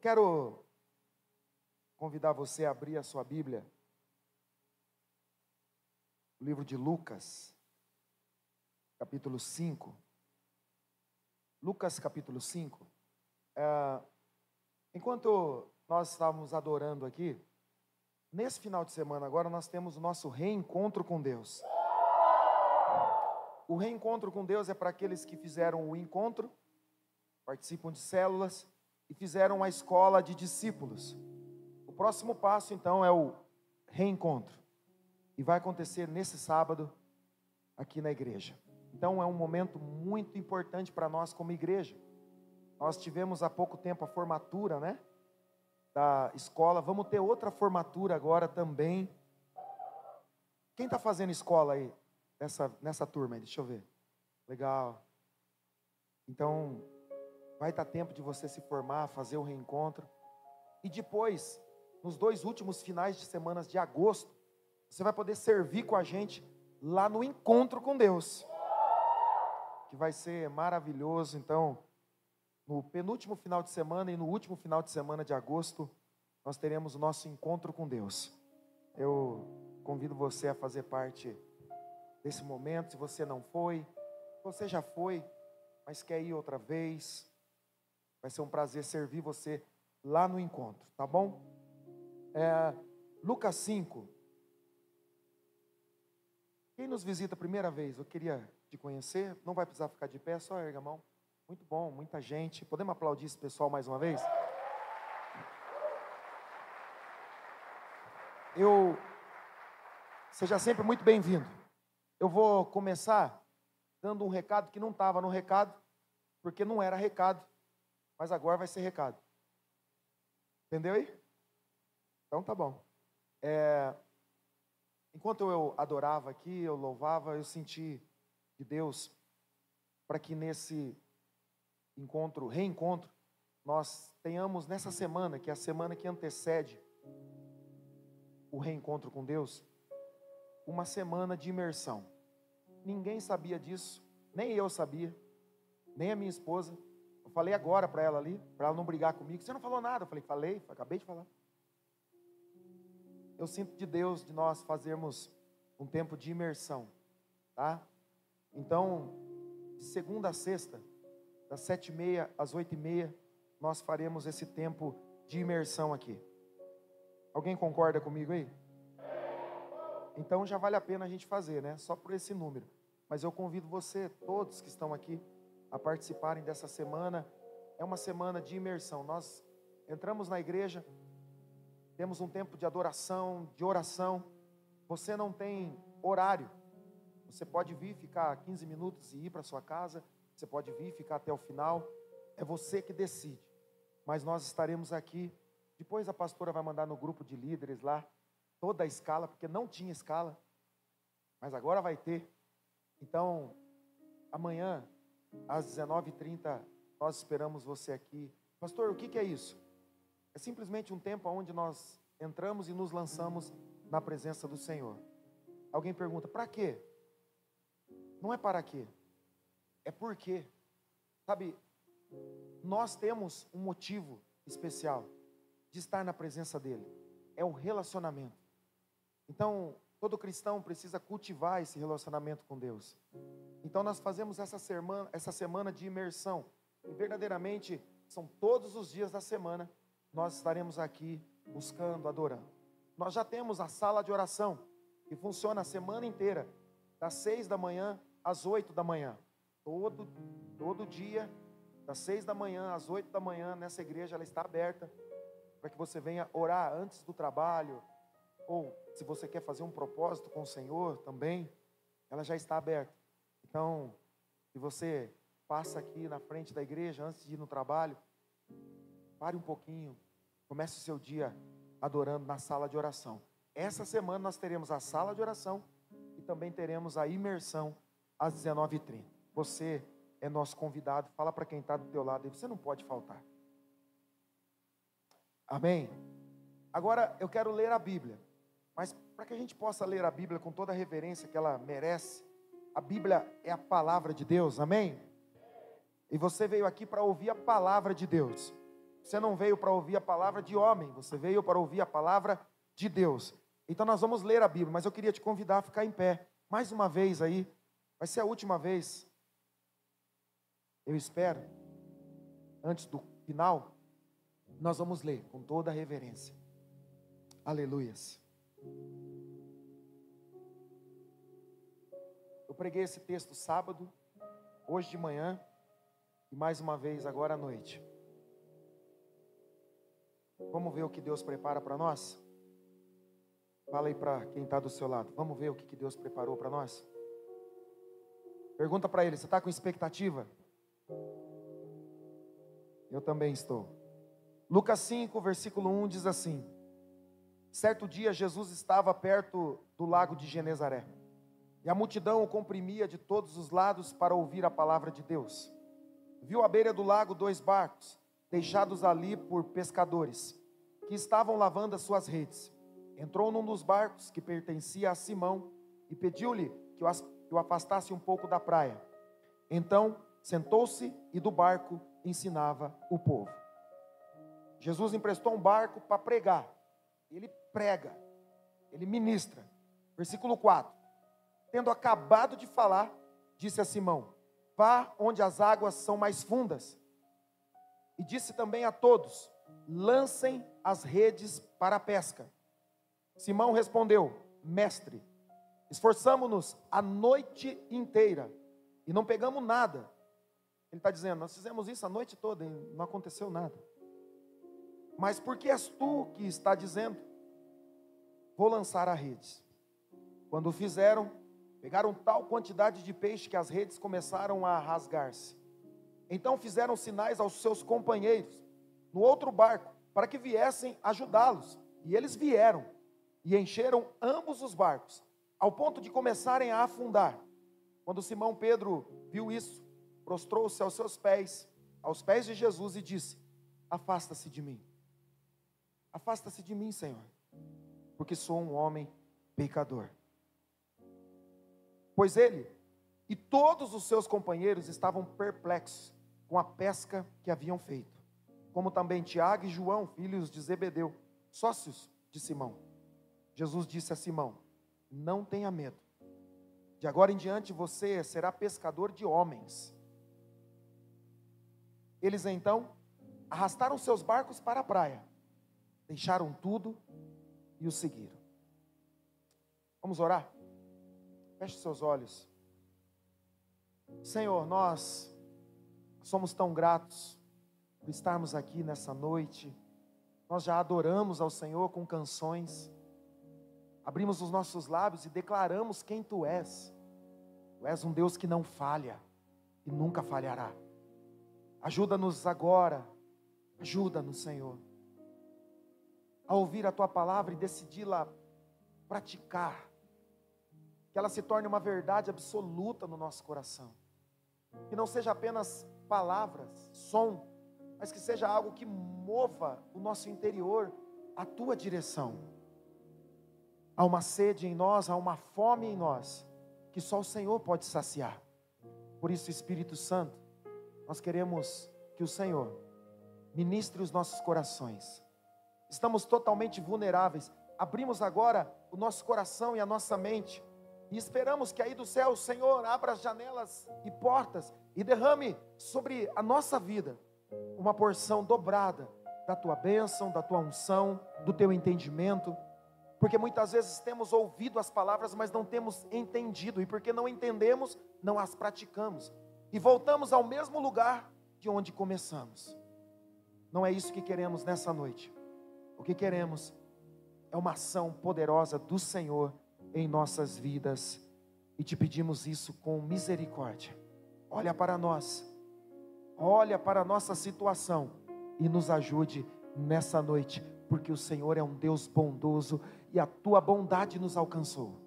quero convidar você a abrir a sua Bíblia, o livro de Lucas, capítulo 5. Lucas, capítulo 5. Enquanto nós estávamos adorando aqui, nesse final de semana agora nós temos o nosso reencontro com Deus. O reencontro com Deus é para aqueles que fizeram o encontro, participam de células e fizeram a escola de discípulos. O próximo passo então é o reencontro. E vai acontecer nesse sábado aqui na igreja. Então é um momento muito importante para nós como igreja. Nós tivemos há pouco tempo a formatura, né, da escola. Vamos ter outra formatura agora também. Quem está fazendo escola aí nessa turma aí? Deixa eu ver. Legal. Então vai dar tempo de você se formar, fazer o reencontro. E depois, nos 2 últimos finais de semanas de agosto, você vai poder servir com a gente lá no encontro com Deus, que vai ser maravilhoso. Então, no penúltimo final de semana e no último final de semana de agosto, nós teremos o nosso encontro com Deus. Eu convido você a fazer parte desse momento. Se você não foi, você já foi, mas quer ir outra vez, vai ser um prazer servir você lá no encontro, tá bom? Lucas 5. Quem nos visita a primeira vez, eu queria te conhecer, não vai precisar ficar de pé, só erga a mão. Muito bom, muita gente. Podemos aplaudir esse pessoal mais uma vez? Seja sempre muito bem-vindo. Eu vou começar dando um recado que não estava no recado, porque não era recado, mas agora vai ser recado. Entendeu aí? Então tá bom. Enquanto eu adorava aqui, eu louvava, eu senti de Deus para que nesse reencontro, nós tenhamos nessa semana, que é a semana que antecede o reencontro com Deus, uma semana de imersão. Ninguém sabia disso, nem eu sabia, nem a minha esposa. Eu falei agora para ela ali, para ela não brigar comigo. Você não falou nada? Eu falei, acabei de falar. Eu sinto de Deus de nós fazermos um tempo de imersão, tá? Então, de segunda a sexta, das 7h30 às 8h30, nós faremos esse tempo de imersão aqui. Alguém concorda comigo aí? Então já vale a pena a gente fazer, né? Só por esse número. Mas eu convido você, todos que estão aqui, a participarem dessa semana. É uma semana de imersão. Nós entramos na igreja, temos um tempo de adoração, de oração. Você não tem horário. Você pode vir ficar 15 minutos e ir para sua casa. Você pode vir ficar até o final. É você que decide. Mas nós estaremos aqui. Depois a pastora vai mandar no grupo de líderes lá toda a escala, porque não tinha escala, mas agora vai ter. Então, amanhã, às 19h30, nós esperamos você aqui. Pastor, o que é isso? É simplesmente um tempo onde nós entramos e nos lançamos na presença do Senhor. Alguém pergunta, para quê? Não é para quê, é por quê. Sabe, nós temos um motivo especial de estar na presença dEle. É o relacionamento. Então, todo cristão precisa cultivar esse relacionamento com Deus. Então, nós fazemos essa semana de imersão. E verdadeiramente, são todos os dias da semana, nós estaremos aqui buscando, adorando. Nós já temos a sala de oração, que funciona a semana inteira, das 6h às 8h. Todo dia, das 6h às 8h, nessa igreja, ela está aberta, para que você venha orar antes do trabalho, ou se você quer fazer um propósito com o Senhor também, ela já está aberta. Então, se você passa aqui na frente da igreja antes de ir no trabalho, pare um pouquinho, comece o seu dia adorando na sala de oração. Essa semana nós teremos a sala de oração e também teremos a imersão às 19h30. Você é nosso convidado, fala para quem está do teu lado, você não pode faltar. Amém? Agora eu quero ler a Bíblia, mas para que a gente possa ler a Bíblia com toda a reverência que ela merece, a Bíblia é a palavra de Deus, amém? E você veio aqui para ouvir a palavra de Deus. Você não veio para ouvir a palavra de homem, você veio para ouvir a palavra de Deus. Então nós vamos ler a Bíblia, mas eu queria te convidar a ficar em pé. Mais uma vez aí, vai ser a última vez. Eu espero, antes do final, nós vamos ler com toda a reverência. Aleluias. Eu preguei esse texto sábado, hoje de manhã, e mais uma vez agora à noite. Vamos ver o que Deus prepara para nós? Fala aí para quem está do seu lado. Vamos ver o que Deus preparou para nós? Pergunta para ele, você está com expectativa? Eu também estou. Lucas 5, versículo 1 diz assim: certo dia Jesus estava perto do lago de Genezaré, e a multidão o comprimia de todos os lados para ouvir a palavra de Deus. Viu à beira do lago 2 barcos, deixados ali por pescadores, que estavam lavando as suas redes. Entrou num dos barcos que pertencia a Simão, e pediu-lhe que o afastasse um pouco da praia. Então sentou-se e do barco ensinava o povo. Jesus emprestou um barco para pregar. Ele prega, ele ministra. Versículo 4. Tendo acabado de falar, disse a Simão: vá onde as águas são mais fundas. E disse também a todos: lancem as redes para a pesca. Simão respondeu: mestre, esforçamo-nos a noite inteira e não pegamos nada. Ele está dizendo, nós fizemos isso a noite toda e não aconteceu nada. Mas por que és tu que está dizendo? Vou lançar a rede. Quando o fizeram, pegaram tal quantidade de peixe que as redes começaram a rasgar-se. Então fizeram sinais aos seus companheiros no outro barco, para que viessem ajudá-los. E eles vieram e encheram ambos os barcos, ao ponto de começarem a afundar. Quando Simão Pedro viu isso, prostrou-se aos pés de Jesus e disse: afasta-se de mim. Afasta-se de mim, Senhor, porque sou um homem pecador. Pois ele e todos os seus companheiros estavam perplexos com a pesca que haviam feito, como também Tiago e João, filhos de Zebedeu, sócios de Simão. Jesus disse a Simão: não tenha medo, de agora em diante você será pescador de homens. Eles então arrastaram seus barcos para a praia, deixaram tudo e o seguiram. Vamos orar? Feche seus olhos. Senhor, nós somos tão gratos por estarmos aqui nessa noite. Nós já adoramos ao Senhor com canções, abrimos os nossos lábios e declaramos quem Tu és. Tu és um Deus que não falha e nunca falhará. Ajuda-nos agora, ajuda-nos, Senhor, a ouvir a Tua palavra e decidi-la praticar, que ela se torne uma verdade absoluta no nosso coração, que não seja apenas palavras, som, mas que seja algo que mova o nosso interior à Tua direção. Há uma sede em nós, há uma fome em nós, que só o Senhor pode saciar. Por isso, Espírito Santo, nós queremos que o Senhor ministre os nossos corações. Estamos totalmente vulneráveis. Abrimos agora o nosso coração e a nossa mente, e esperamos que aí do céu o Senhor abra as janelas e portas e derrame sobre a nossa vida uma porção dobrada da Tua bênção, da Tua unção, do Teu entendimento. Porque muitas vezes temos ouvido as palavras, mas não temos entendido, e porque não entendemos, não as praticamos, e voltamos ao mesmo lugar de onde começamos. Não é isso que queremos nessa noite. O que queremos é uma ação poderosa do Senhor em nossas vidas, e te pedimos isso com misericórdia. Olha para nós, olha para a nossa situação e nos ajude nessa noite, porque o Senhor é um Deus bondoso e a Tua bondade nos alcançou.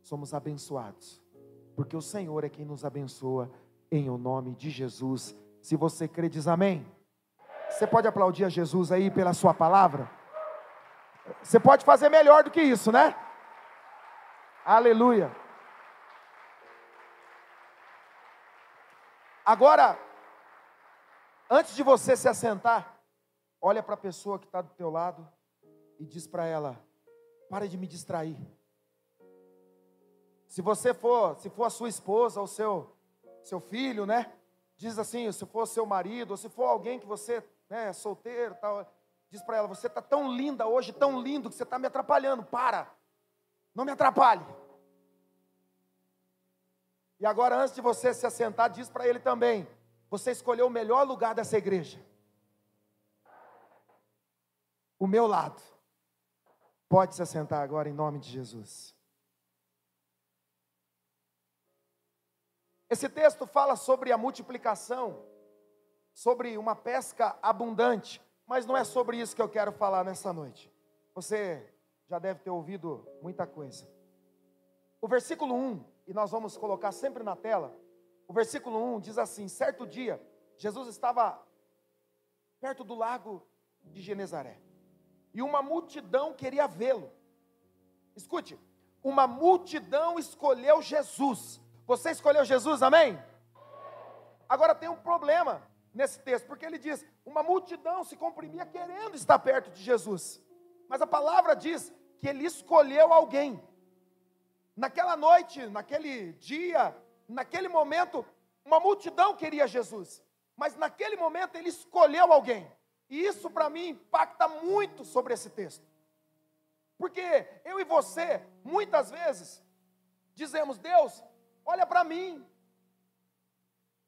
Somos abençoados, porque o Senhor é quem nos abençoa, em o nome de Jesus. Se você crê, diz amém. Você pode aplaudir a Jesus aí pela sua palavra? Você pode fazer melhor do que isso, né? Aleluia. Agora, antes de você se assentar, olha para a pessoa que está do teu lado e diz para ela: para de me distrair. Se for a sua esposa ou seu filho, né? Diz assim, se for seu marido, ou se for alguém que você, né, é solteiro, tal, diz para ela: você está tão linda hoje, tão lindo, que você está me atrapalhando. Para, não me atrapalhe. E agora, antes de você se assentar, diz para ele também: você escolheu o melhor lugar dessa igreja. O meu lado. Pode se assentar agora em nome de Jesus. Esse texto fala sobre a multiplicação, sobre uma pesca abundante, mas não é sobre isso que eu quero falar nessa noite. Você já deve ter ouvido muita coisa. O versículo 1, e nós vamos colocar sempre na tela, o versículo 1 diz assim: certo dia, Jesus estava perto do lago de Genezaré, e uma multidão queria vê-lo. Escute, uma multidão escolheu Jesus. Você escolheu Jesus, amém? Agora tem um problema nesse texto, porque ele diz: uma multidão se comprimia querendo estar perto de Jesus. Mas a palavra diz que ele escolheu alguém. Naquela noite, naquele dia, naquele momento, uma multidão queria Jesus. Mas naquele momento ele escolheu alguém. E isso para mim impacta muito sobre esse texto. Porque eu e você, muitas vezes, dizemos: Deus, olha para mim.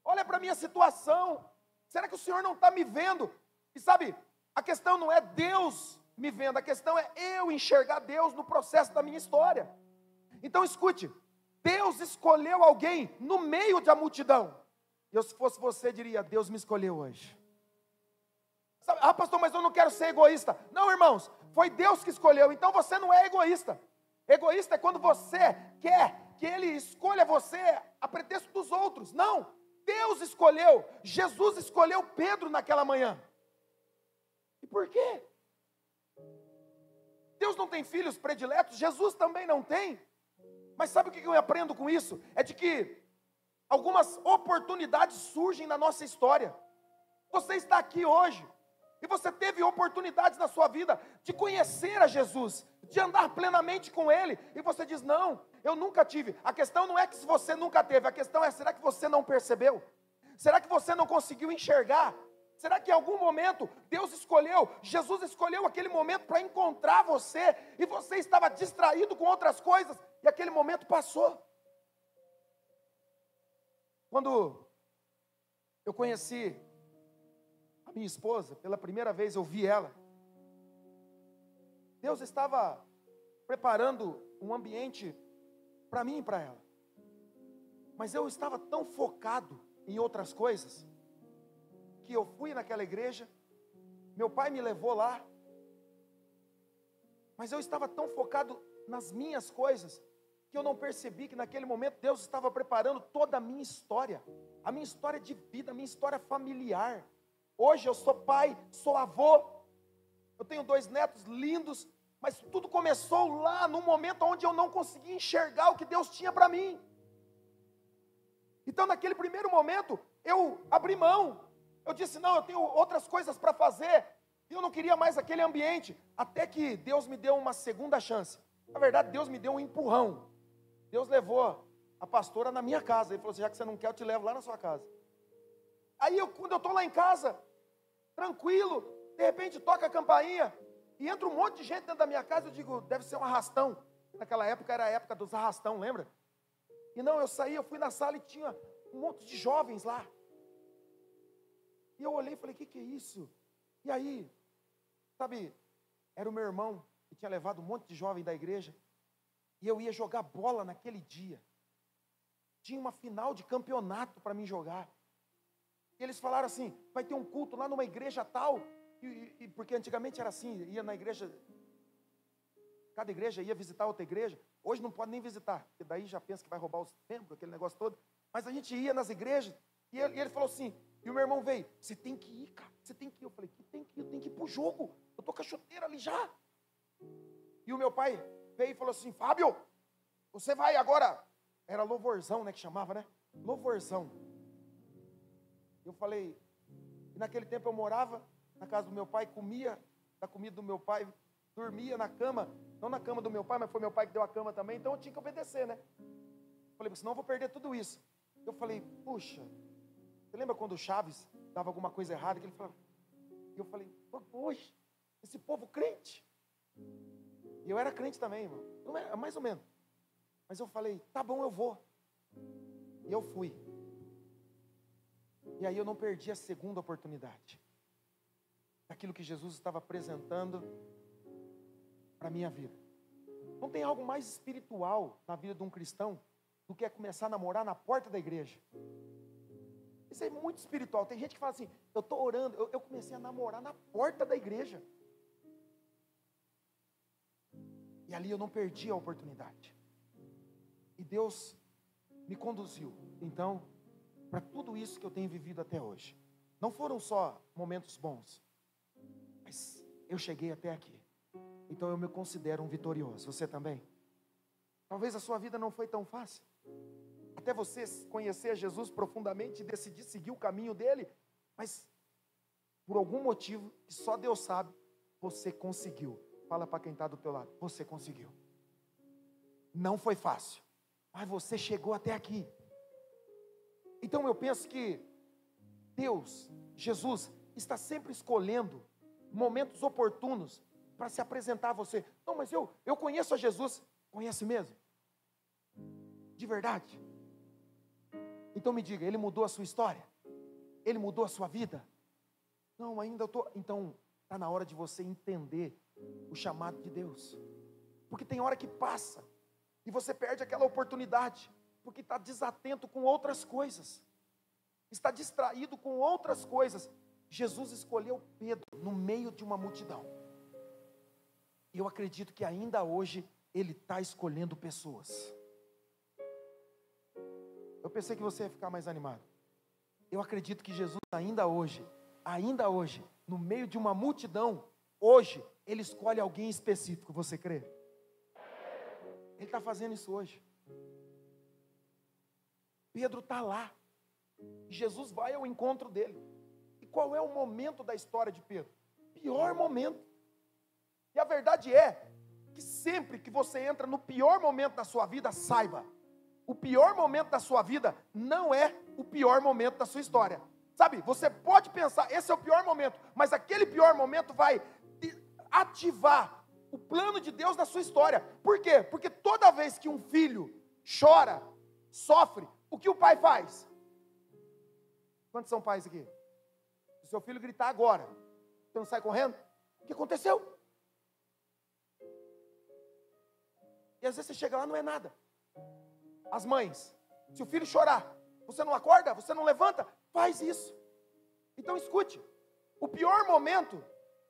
Olha para a minha situação. Será que o Senhor não está me vendo? E sabe, a questão não é Deus me vendo, a questão é eu enxergar Deus no processo da minha história. Então escute, Deus escolheu alguém no meio da multidão. Eu, se fosse você, diria: Deus me escolheu hoje. Sabe, ah, pastor, mas eu não quero ser egoísta. Não, irmãos, foi Deus que escolheu, então você não é egoísta. Egoísta é quando você quer que Ele escolha você a pretexto dos outros. Não, Deus escolheu, Jesus escolheu Pedro naquela manhã. E por quê? Deus não tem filhos prediletos, Jesus também não tem. Mas sabe o que eu aprendo com isso? É de que algumas oportunidades surgem na nossa história. Você está aqui hoje, e você teve oportunidades na sua vida de conhecer a Jesus, de andar plenamente com Ele, e você diz: não, eu nunca tive. A questão não é que se você nunca teve, a questão é: será que você não percebeu? Será que você não conseguiu enxergar? Será que em algum momento Deus escolheu, Jesus escolheu aquele momento para encontrar você, e você estava distraído com outras coisas, e aquele momento passou? Quando eu conheci a minha esposa, pela primeira vez eu vi ela, Deus estava preparando um ambiente para mim e para ela, mas eu estava tão focado em outras coisas, que eu fui naquela igreja, meu pai me levou lá, mas eu estava tão focado nas minhas coisas, que eu não percebi que naquele momento Deus estava preparando toda a minha história de vida, a minha história familiar. Hoje eu sou pai, sou avô, eu tenho 2 netos lindos, mas tudo começou lá no momento onde eu não conseguia enxergar o que Deus tinha para mim. Então naquele primeiro momento, eu abri mão, eu disse: não, eu tenho outras coisas para fazer, e eu não queria mais aquele ambiente, até que Deus me deu uma segunda chance. Na verdade, Deus me deu um empurrão. Deus levou a pastora na minha casa. Ele falou assim: já que você não quer, eu te levo lá na sua casa. Aí quando eu estou lá em casa, tranquilo, de repente toca a campainha, e entra um monte de gente dentro da minha casa. Eu digo: deve ser um arrastão. Naquela época era a época dos arrastão, lembra? E não, eu saí, eu fui na sala e tinha um monte de jovens lá. E eu olhei e falei: que é isso? E aí, sabe, era o meu irmão que tinha levado um monte de jovem da igreja, e eu ia jogar bola naquele dia. Tinha uma final de campeonato para mim jogar. E eles falaram assim: vai ter um culto lá numa igreja tal, porque antigamente era assim, ia na igreja, cada igreja ia visitar outra igreja. Hoje não pode nem visitar, porque daí já pensa que vai roubar os templos, aquele negócio todo. Mas a gente ia nas igrejas, e ele falou assim, e o meu irmão veio: você tem que ir, cara, você tem que ir. Eu falei: que tem que ir? Eu tenho que ir pro jogo, eu tô com a chuteira ali já. E o meu pai veio e falou assim: Fábio, você vai agora, era louvorzão, né, que chamava, né? Louvorzão. Eu falei, e naquele tempo eu morava na casa do meu pai, comia da comida do meu pai, dormia na cama, não na cama do meu pai, mas foi meu pai que deu a cama também, então eu tinha que obedecer, né? Falei, senão eu vou perder tudo isso. Eu falei, puxa, você lembra quando o Chaves dava alguma coisa errada, que ele falava, e eu falei, poxa, esse povo crente. E eu era crente também, irmão, mais ou menos. Mas eu falei, tá bom, eu vou. E eu fui. E aí eu não perdi a segunda oportunidade daquilo que Jesus estava apresentando para a minha vida. Não tem algo mais espiritual na vida de um cristão do que é começar a namorar na porta da igreja. Isso é muito espiritual. Tem gente que fala assim, eu estou orando, eu comecei a namorar na porta da igreja. E ali eu não perdi a oportunidade. E Deus me conduziu, então, para tudo isso que eu tenho vivido até hoje. Não foram só momentos bons, mas eu cheguei até aqui. Então eu me considero um vitorioso. Você também? Talvez a sua vida não foi tão fácil. Até você conhecer Jesus profundamente e decidir seguir o caminho dele, mas por algum motivo que só Deus sabe, você conseguiu. Fala para quem está do teu lado, você conseguiu. Não foi fácil, mas você chegou até aqui. Então eu penso que Deus, Jesus, está sempre escolhendo momentos oportunos para se apresentar a você. Não, mas eu conheço a Jesus. Conhece mesmo? De verdade? Então me diga, Ele mudou a sua história? Ele mudou a sua vida? Não, ainda eu estou... Então, está na hora de você entender o chamado de Deus. Porque tem hora que passa e você perde aquela oportunidade, porque está desatento com outras coisas, está distraído com outras coisas. Jesus escolheu Pedro no meio de uma multidão, e eu acredito que ainda hoje Ele está escolhendo pessoas. Eu pensei que você ia ficar mais animado. Eu acredito que Jesus ainda hoje, no meio de uma multidão, hoje, Ele escolhe alguém específico. Você crê? Ele está fazendo isso hoje. Pedro está lá, Jesus vai ao encontro dele. E qual é o momento da história de Pedro? Pior momento. E a verdade é que sempre que você entra no pior momento da sua vida, saiba, o pior momento da sua vida não é o pior momento da sua história. Sabe, você pode pensar, esse é o pior momento, mas aquele pior momento vai ativar o plano de Deus na sua história. Por quê? Porque toda vez que um filho chora, sofre, o que o pai faz? Quantos são pais aqui? Se o seu filho gritar agora, você não sai correndo? O que aconteceu? E às vezes você chega lá, não é nada. As mães, se o filho chorar, você não acorda, você não levanta, faz isso. Então escute, o pior momento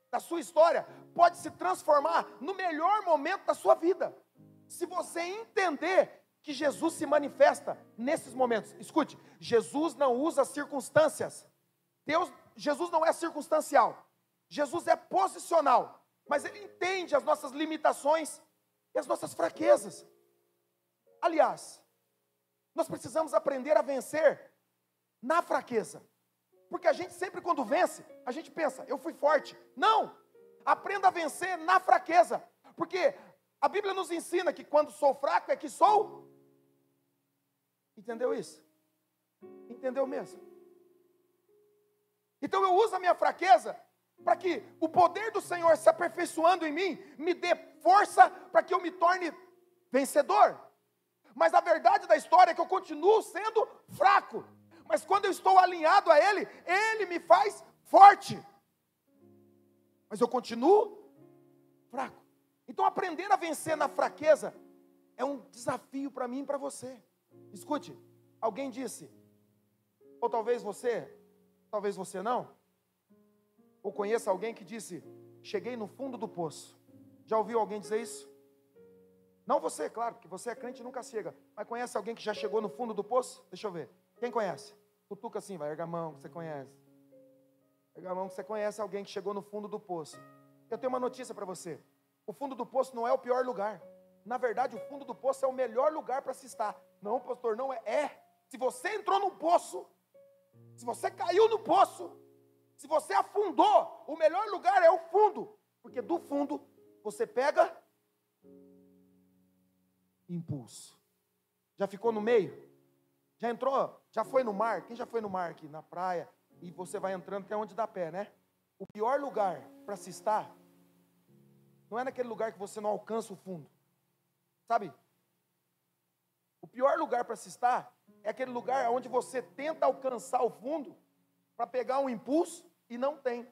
da sua história pode se transformar no melhor momento da sua vida, se você entender que Jesus se manifesta nesses momentos. Escute, Jesus não usa circunstâncias. Jesus não é circunstancial. Jesus é posicional. Mas Ele entende as nossas limitações e as nossas fraquezas. Aliás, nós precisamos aprender a vencer na fraqueza. Porque a gente sempre quando vence, a gente pensa, eu fui forte. Não! Aprenda a vencer na fraqueza. Porque a Bíblia nos ensina que quando sou fraco é que sou... Entendeu isso? Entendeu mesmo? Então eu uso a minha fraqueza para que o poder do Senhor se aperfeiçoando em mim, me dê força para que eu me torne vencedor. Mas a verdade da história é que eu continuo sendo fraco. Mas quando eu estou alinhado a Ele, Ele me faz forte. Mas eu continuo fraco. Então aprender a vencer na fraqueza é um desafio para mim e para você. Escute, alguém disse, ou talvez você não, ou conheça alguém que disse, cheguei no fundo do poço. Já ouviu alguém dizer isso? Não você, claro, porque você é crente e nunca chega, mas conhece alguém que já chegou no fundo do poço? Deixa eu ver, quem conhece? Cutuca assim, vai, erga a mão que você conhece. Erga a mão que você conhece alguém que chegou no fundo do poço. Eu tenho uma notícia para você, o fundo do poço não é o pior lugar. Na verdade, o fundo do poço é o melhor lugar para se estar. Não, pastor, não é. Se você entrou no poço, se você caiu no poço, Se você afundou, o melhor lugar é o fundo. Porque do fundo, você pega impulso. Já ficou no meio? Já entrou? Já foi no mar? Quem já foi no mar aqui, na praia? E você vai entrando até onde dá pé, né? O pior lugar para se estar, não é naquele lugar que você não alcança o fundo. Sabe? O pior lugar para se estar é aquele lugar onde você tenta alcançar o fundo para pegar um impulso e não tem.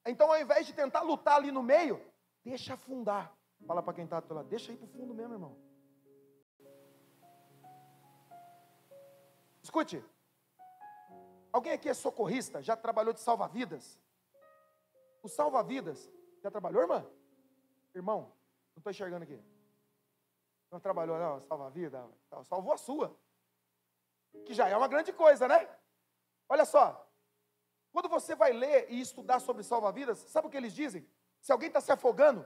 Então, ao invés de tentar lutar ali no meio, deixa afundar. Fala para quem está do teu lado, deixa ir para o fundo mesmo, irmão. Escute, alguém aqui é socorrista, já trabalhou de salva-vidas? O salva-vidas, já trabalhou, irmã? Irmão, não estou enxergando aqui. Não trabalhou, não, salva-vida, salvou a sua. Que já é uma grande coisa, né? Olha só, quando você vai ler e estudar sobre salva-vidas, sabe o que eles dizem? Se alguém está se afogando,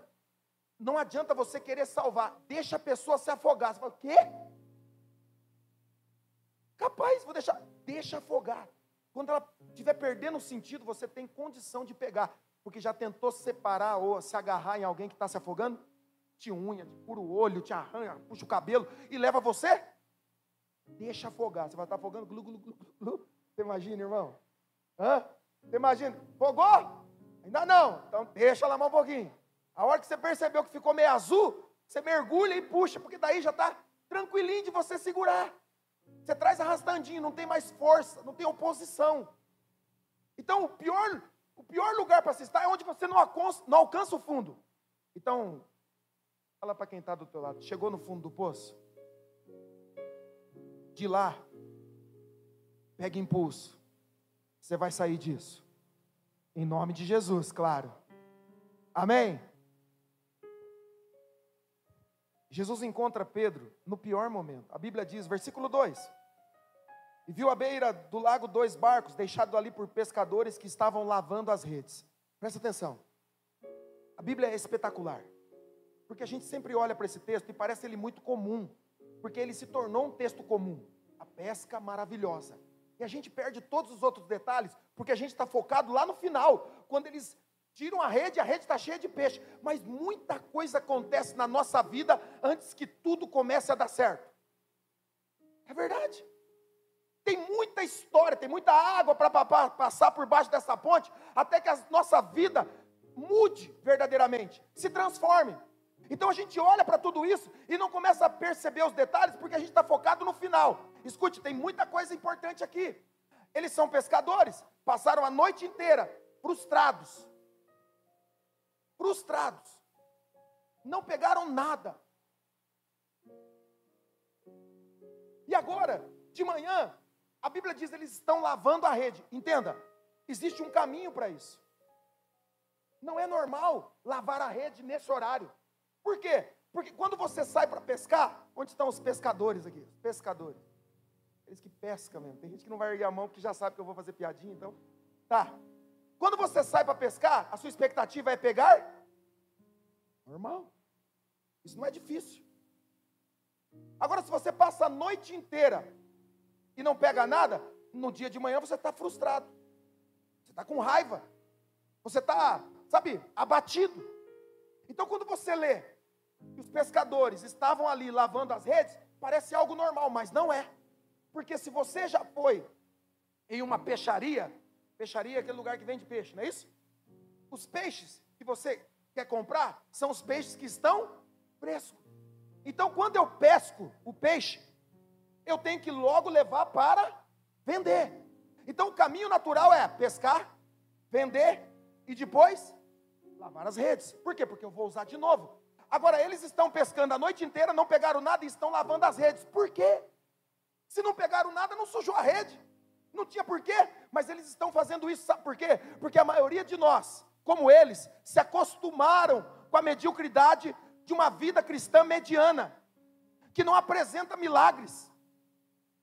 não adianta você querer salvar, deixa a pessoa se afogar. Você fala, o quê? Capaz, deixa afogar. Quando ela estiver perdendo o sentido, você tem condição de pegar. Porque já tentou se separar ou se agarrar em alguém que está se afogando? Te unha, te fura o olho, te arranha, puxa o cabelo e leva você? Deixa afogar. Você vai estar afogando, glu, glu, glu, glu. Você imagina, irmão? Você imagina? Afogou? Ainda não. Então deixa ela mais um pouquinho. A hora que você percebeu que ficou meio azul, você mergulha e puxa, porque daí já está tranquilinho de você segurar. Você traz arrastandinho, não tem mais força, não tem oposição. Então o pior lugar para se estar é onde você não alcança o fundo. Então, fala para quem está do teu lado, chegou no fundo do poço? De lá, pega impulso. Você vai sair disso. Em nome de Jesus, claro. Amém? Jesus encontra Pedro no pior momento. A Bíblia diz, versículo 2. E viu à beira do lago 2 barcos, deixados ali por pescadores que estavam lavando as redes. Presta atenção. A Bíblia é espetacular. Porque a gente sempre olha para esse texto e parece ele muito comum. Porque ele se tornou um texto comum. A pesca maravilhosa. E a gente perde todos os outros detalhes, porque a gente está focado lá no final. Quando eles tiram a rede está cheia de peixe. Mas muita coisa acontece na nossa vida antes que tudo comece a dar certo. É verdade. Tem muita história, tem muita água para passar por baixo dessa ponte, até que a nossa vida mude verdadeiramente, se transforme. Então a gente olha para tudo isso e não começa a perceber os detalhes, porque a gente está focado no final. Escute, tem muita coisa importante aqui. Eles são pescadores, passaram a noite inteira frustrados. Não pegaram nada. E agora, de manhã, a Bíblia diz que eles estão lavando a rede. Entenda, existe um caminho para isso. Não é normal lavar a rede nesse horário. Por quê? Porque quando você sai para pescar, onde estão os pescadores aqui? Os pescadores. Eles que pescam mesmo. Tem gente que não vai erguer a mão porque já sabe que eu vou fazer piadinha, então. Tá. Quando você sai para pescar, a sua expectativa é pegar? Normal. Isso não é difícil. Agora, se você passa a noite inteira e não pega nada, no dia de manhã você está frustrado. Você está com raiva. Você está, abatido. Então, quando você lê que os pescadores estavam ali lavando as redes, parece algo normal, mas não é. Porque se você já foi em uma peixaria é aquele lugar que vende peixe, não é isso? Os peixes que você quer comprar são os peixes que estão frescos. Então, quando eu pesco o peixe, eu tenho que logo levar para vender. Então, o caminho natural é pescar, vender e depois lavar as redes. Por quê? Porque eu vou usar de novo. Agora, eles estão pescando a noite inteira, não pegaram nada e estão lavando as redes. Por quê? Se não pegaram nada, não sujou a rede. Não tinha porquê, mas eles estão fazendo isso, sabe por quê? Porque a maioria de nós, como eles, se acostumaram com a mediocridade de uma vida cristã mediana, que não apresenta milagres,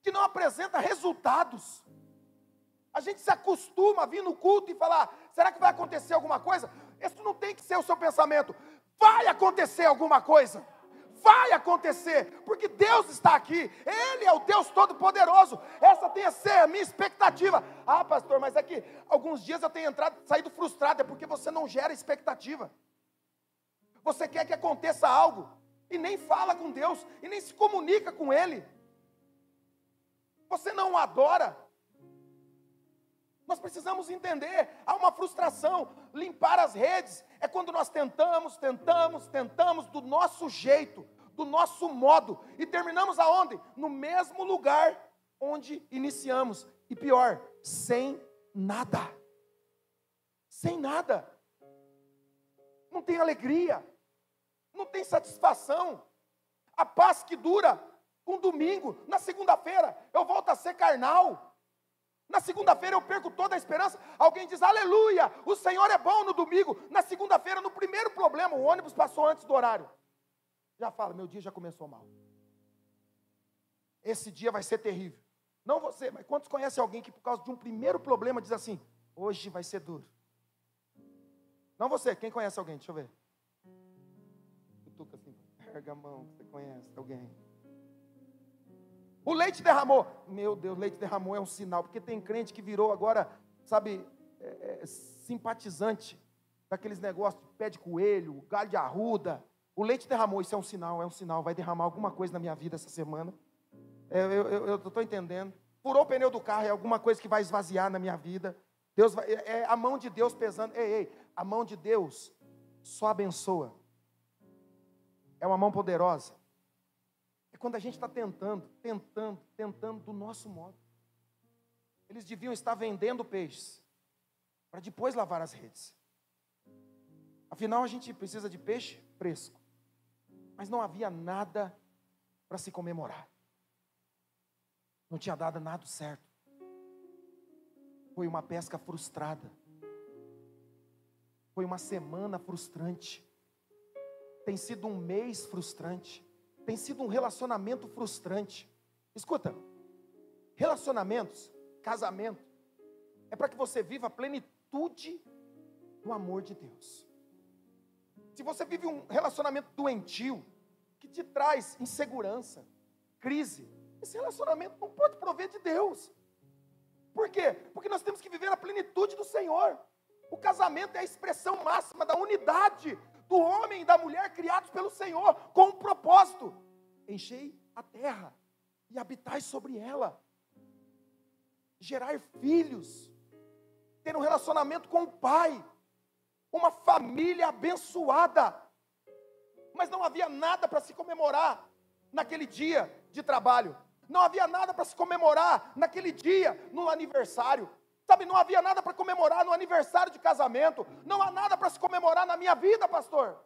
que não apresenta resultados. A gente se acostuma a vir no culto e falar, será que vai acontecer alguma coisa? Isso não tem que ser o seu pensamento. Vai acontecer alguma coisa. Vai acontecer, porque Deus está aqui, Ele é o Deus Todo-Poderoso. Essa tem a ser a minha expectativa. Ah, pastor, mas é que alguns dias eu tenho saído frustrado, é porque você não gera expectativa. Você quer que aconteça algo, e nem fala com Deus, e nem se comunica com Ele. Você não o adora. Nós precisamos entender, há uma frustração. Limpar as redes é quando nós tentamos do nosso jeito, do nosso modo, e terminamos aonde? No mesmo lugar onde iniciamos, e pior, sem nada. Sem nada. Não tem alegria, não tem satisfação. A paz que dura um domingo, na segunda-feira eu volto a ser carnal. Na segunda-feira eu perco toda a esperança. Alguém diz, aleluia, o Senhor é bom no domingo. Na segunda-feira, no primeiro problema, o ônibus passou antes do horário. Já fala, meu dia já começou mal. Esse dia vai ser terrível. Não você, mas quantos conhecem alguém que por causa de um primeiro problema diz assim, hoje vai ser duro? Não você, quem conhece alguém? Deixa eu ver. Cutuca assim, erga a mão, você conhece alguém. O leite derramou. Meu Deus, o leite derramou é um sinal. Porque tem crente que virou agora, sabe, simpatizante daqueles negócios de pé de coelho, galho de arruda. O leite derramou, isso é um sinal. Vai derramar alguma coisa na minha vida essa semana. Eu estou entendendo. Furou o pneu do carro, é alguma coisa que vai esvaziar na minha vida. Deus vai, é a mão de Deus pesando. A mão de Deus só abençoa. É uma mão poderosa. É quando a gente está tentando do nosso modo. Eles deviam estar vendendo peixes, para depois lavar as redes. Afinal, a gente precisa de peixe fresco. Mas não havia nada para se comemorar. Não tinha dado nada certo. Foi uma pesca frustrada. Foi uma semana frustrante. Tem sido um mês frustrante. Tem sido um relacionamento frustrante. Escuta, relacionamentos, casamento, é para que você viva a plenitude do amor de Deus. Se você vive um relacionamento doentio, que te traz insegurança, crise, esse relacionamento não pode prover de Deus. Por quê? Porque nós temos que viver a plenitude do Senhor. O casamento é a expressão máxima da unidade do homem e da mulher criados pelo Senhor, com um propósito: enchei a terra e habitai sobre ela, gerar filhos, ter um relacionamento com o Pai, uma família abençoada. Mas não havia nada para se comemorar naquele dia de trabalho, não havia nada para se comemorar naquele dia no aniversário. Sabe, não havia nada para comemorar no aniversário de casamento. Não há nada para se comemorar na minha vida, pastor.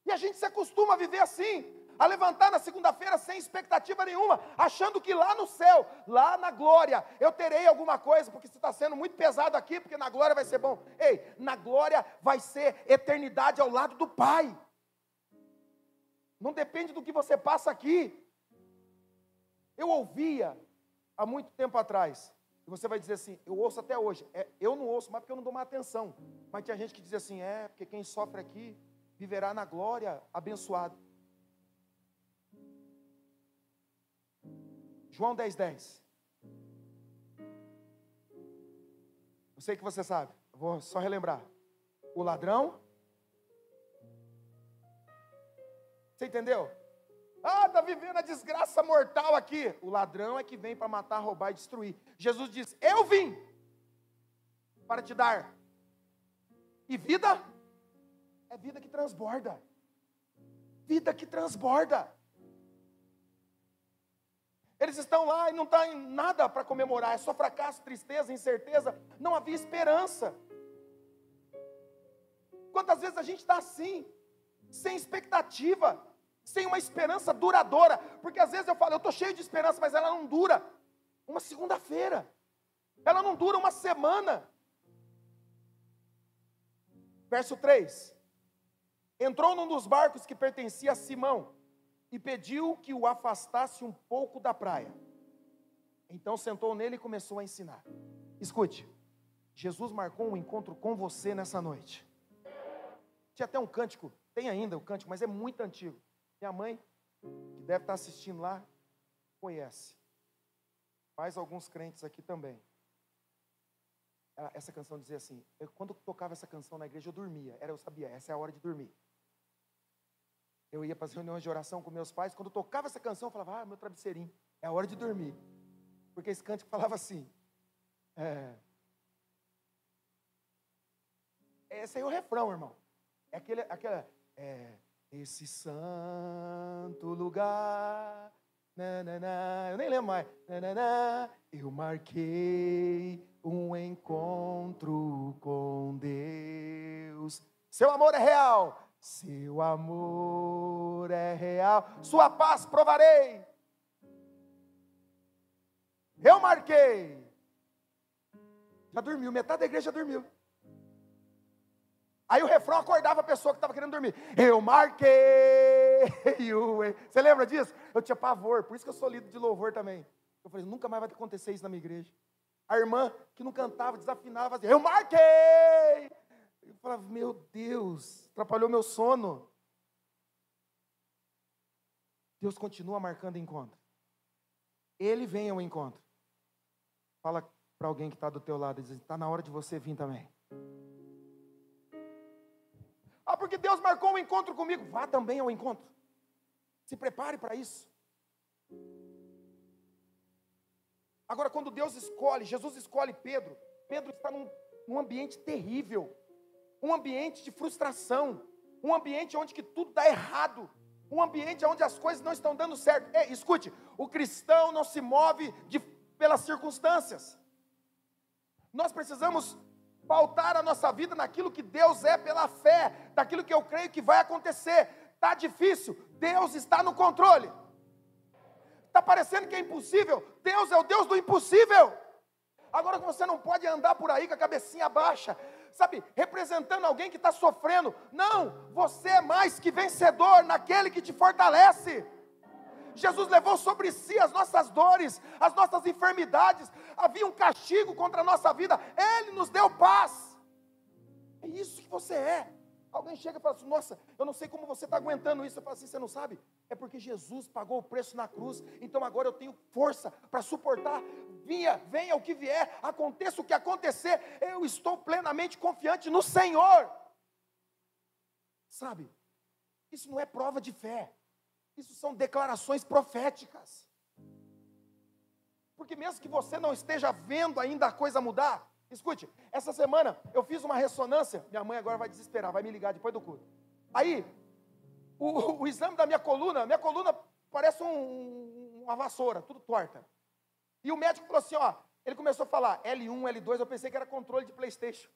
E a gente se acostuma a viver assim, a levantar na segunda-feira sem expectativa nenhuma, achando que lá no céu, lá na glória, eu terei alguma coisa, porque isso está sendo muito pesado aqui, porque na glória vai ser bom. Ei, na glória vai ser eternidade ao lado do Pai. Não depende do que você passa aqui. Eu ouvia há muito tempo atrás, e você vai dizer assim, eu ouço até hoje. Eu não ouço mais porque eu não dou mais atenção. Mas tinha gente que dizia assim, porque quem sofre aqui viverá na glória abençoado. João 10:10. Eu sei que você sabe, eu vou só relembrar. O ladrão. Você entendeu? Está vivendo a desgraça mortal aqui. O ladrão é que vem para matar, roubar e destruir. Jesus diz, eu vim para te dar. E vida é vida que transborda. Vida que transborda. Eles estão lá e não tem nada para comemorar. É só fracasso, tristeza, incerteza. Não havia esperança. Quantas vezes a gente está assim, sem expectativa, sem uma esperança duradoura? Porque às vezes eu falo, eu estou cheio de esperança, mas ela não dura uma segunda-feira. Ela não dura uma semana. Verso 3. Entrou num dos barcos que pertencia a Simão e pediu que o afastasse um pouco da praia. Então sentou nele e começou a ensinar. Escute, Jesus marcou um encontro com você nessa noite. Tinha até um cântico, tem ainda o cântico, mas é muito antigo. Minha mãe, que deve estar assistindo lá, conhece. Mais alguns crentes aqui também. Essa canção dizia assim, quando tocava essa canção na igreja eu dormia, eu sabia, essa é a hora de dormir. Eu ia para as reuniões de oração com meus pais, quando tocava essa canção eu falava, meu travesseirinho, é a hora de dormir. Porque esse cântico falava assim, esse aí é o refrão, irmão. É aquela, esse santo lugar, eu nem lembro mais, eu marquei um encontro com Deus, seu amor é real, seu amor é real, sua paz provarei, eu marquei. Já dormiu, metade da igreja já dormiu. Aí o refrão acordava a pessoa que estava querendo dormir. Eu marquei. Você lembra disso? Eu tinha pavor, por isso que eu sou líder de louvor também. Eu falei, nunca mais vai acontecer isso na minha igreja. A irmã que não cantava, desafinava, assim, eu marquei. Eu falava, meu Deus, atrapalhou meu sono. Deus continua marcando encontro. Ele vem ao encontro. Fala para alguém que está do teu lado, diz, está na hora de você vir também. Porque Deus marcou um encontro comigo. Vá também ao encontro. Se prepare para isso. Agora, quando Deus escolhe, Jesus escolhe Pedro. Pedro está num ambiente terrível. Um ambiente de frustração. Um ambiente onde que tudo dá errado. Um ambiente onde as coisas não estão dando certo. Escute, o cristão não se move pelas circunstâncias. Nós precisamos pautar a nossa vida naquilo que Deus é pela fé, daquilo que eu creio que vai acontecer. Está difícil, Deus está no controle. Está parecendo que é impossível, Deus é o Deus do impossível. Agora você não pode andar por aí com a cabecinha baixa, sabe, representando alguém que está sofrendo. Não, você é mais que vencedor naquele que te fortalece. Jesus levou sobre si as nossas dores, as nossas enfermidades, havia um castigo contra a nossa vida, Ele nos deu paz. É isso que você é. Alguém chega e fala assim, nossa, eu não sei como você está aguentando isso. Eu falo assim, você não sabe? É porque Jesus pagou o preço na cruz, então agora eu tenho força para suportar, venha o que vier, aconteça o que acontecer, eu estou plenamente confiante no Senhor. Sabe, isso não é prova de fé. Isso são declarações proféticas. Porque mesmo que você não esteja vendo ainda a coisa mudar, escute, essa semana eu fiz uma ressonância, minha mãe agora vai desesperar, vai me ligar depois do culto. Aí, o exame da minha coluna parece uma vassoura, tudo torta. E o médico falou assim, ele começou a falar L1, L2, eu pensei que era controle de PlayStation.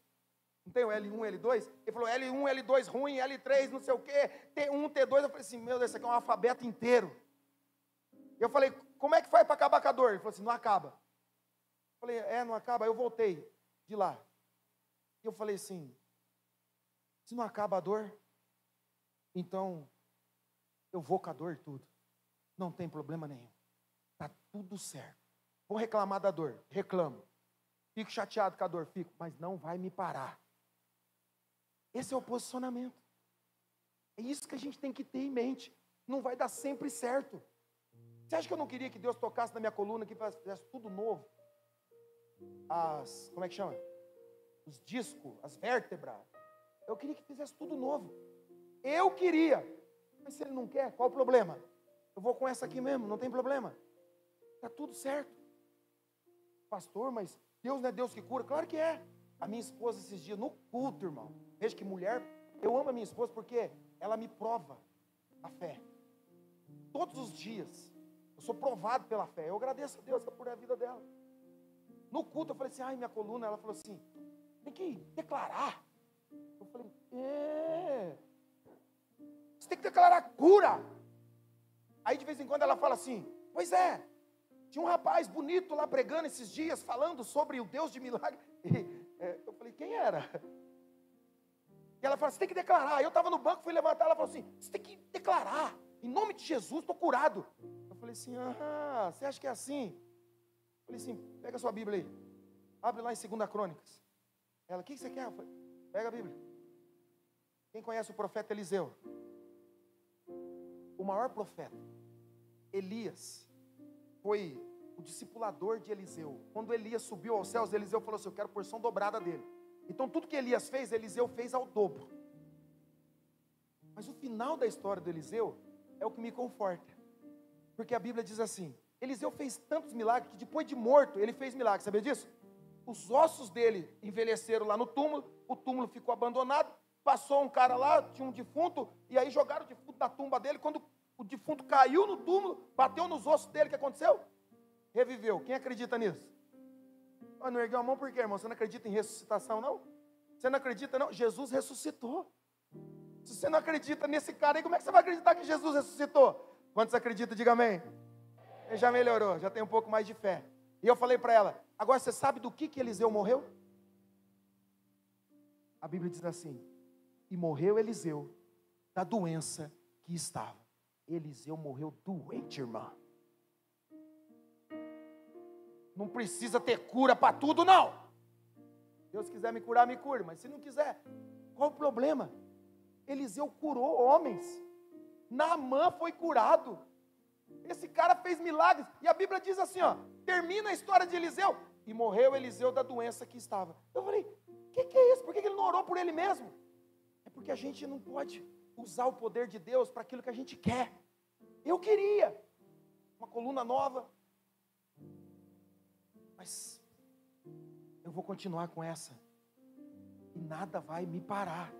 Não tem o L1, L2? Ele falou L1, L2 ruim, L3 não sei o quê, T1, T2. Eu falei assim, meu Deus, isso aqui é um alfabeto inteiro. Eu falei, como é que faz para acabar com a dor? Ele falou assim, não acaba. Eu falei, não acaba. Aí eu voltei de lá. E eu falei assim, se não acaba a dor, então eu vou com a dor e tudo. Não tem problema nenhum. Está tudo certo. Vou reclamar da dor, reclamo. Fico chateado com a dor, fico, mas não vai me parar. Esse é o posicionamento. É isso que a gente tem que ter em mente. Não vai dar sempre certo. Você acha que eu não queria que Deus tocasse na minha coluna, que fizesse tudo novo? Como é que chama? Os discos, as vértebras. Eu queria que fizesse tudo novo. Eu queria. Mas se Ele não quer, qual o problema? Eu vou com essa aqui mesmo, não tem problema. Está tudo certo. Pastor, mas Deus não é Deus que cura? Claro que é. A minha esposa esses dias, no culto, irmão. Veja que mulher, eu amo a minha esposa porque ela me prova a fé. Todos os dias, eu sou provado pela fé. Eu agradeço a Deus por a vida dela. No culto eu falei assim, minha coluna, ela falou assim, tem que declarar. Eu falei, você tem que declarar cura. Aí de vez em quando ela fala assim, pois é, tinha um rapaz bonito lá pregando esses dias, falando sobre o Deus de milagre. Eu falei, quem era? E ela falou, você tem que declarar. Eu estava no banco, fui levantar, ela falou assim, você tem que declarar, em nome de Jesus, estou curado. Eu falei assim, você acha que é assim? Eu falei assim, pega a sua Bíblia aí, abre lá em 2 Crônicas. Ela, o que você quer? Eu falei, pega a Bíblia. Quem conhece o profeta Eliseu? O maior profeta, Elias, foi o discipulador de Eliseu. Quando Elias subiu aos céus, Eliseu falou assim: eu quero porção dobrada dele. Então tudo que Elias fez, Eliseu fez ao dobro. Mas o final da história do Eliseu é o que me conforta, porque a Bíblia diz assim: Eliseu fez tantos milagres que depois de morto ele fez milagres, sabia disso? Os ossos dele envelheceram lá no túmulo, o túmulo ficou abandonado, passou um cara lá, tinha um defunto, e aí jogaram o defunto da tumba dele. Quando o defunto caiu no túmulo, bateu nos ossos dele, o que aconteceu? Reviveu. Quem acredita nisso? Não ergueu a mão por quê, irmão? Você não acredita em ressuscitação, não? Você não acredita, não? Jesus ressuscitou. Se você não acredita nesse cara aí, como é que você vai acreditar que Jesus ressuscitou? Quantos acreditam, diga amém. Ele já melhorou, já tem um pouco mais de fé. E eu falei para ela: agora você sabe do que Eliseu morreu? A Bíblia diz assim: e morreu Eliseu da doença que estava. Eliseu morreu doente, irmã. Não precisa ter cura para tudo, não. Deus quiser me curar, me cure. Mas se não quiser, qual o problema? Eliseu curou homens. Naamã foi curado. Esse cara fez milagres. E a Bíblia diz assim, ó, termina a história de Eliseu: e morreu Eliseu da doença que estava. Eu falei: o que é isso? Por que ele não orou por ele mesmo? É porque a gente não pode usar o poder de Deus para aquilo que a gente quer. Eu queria uma coluna nova, mas eu vou continuar com essa, e nada vai me parar.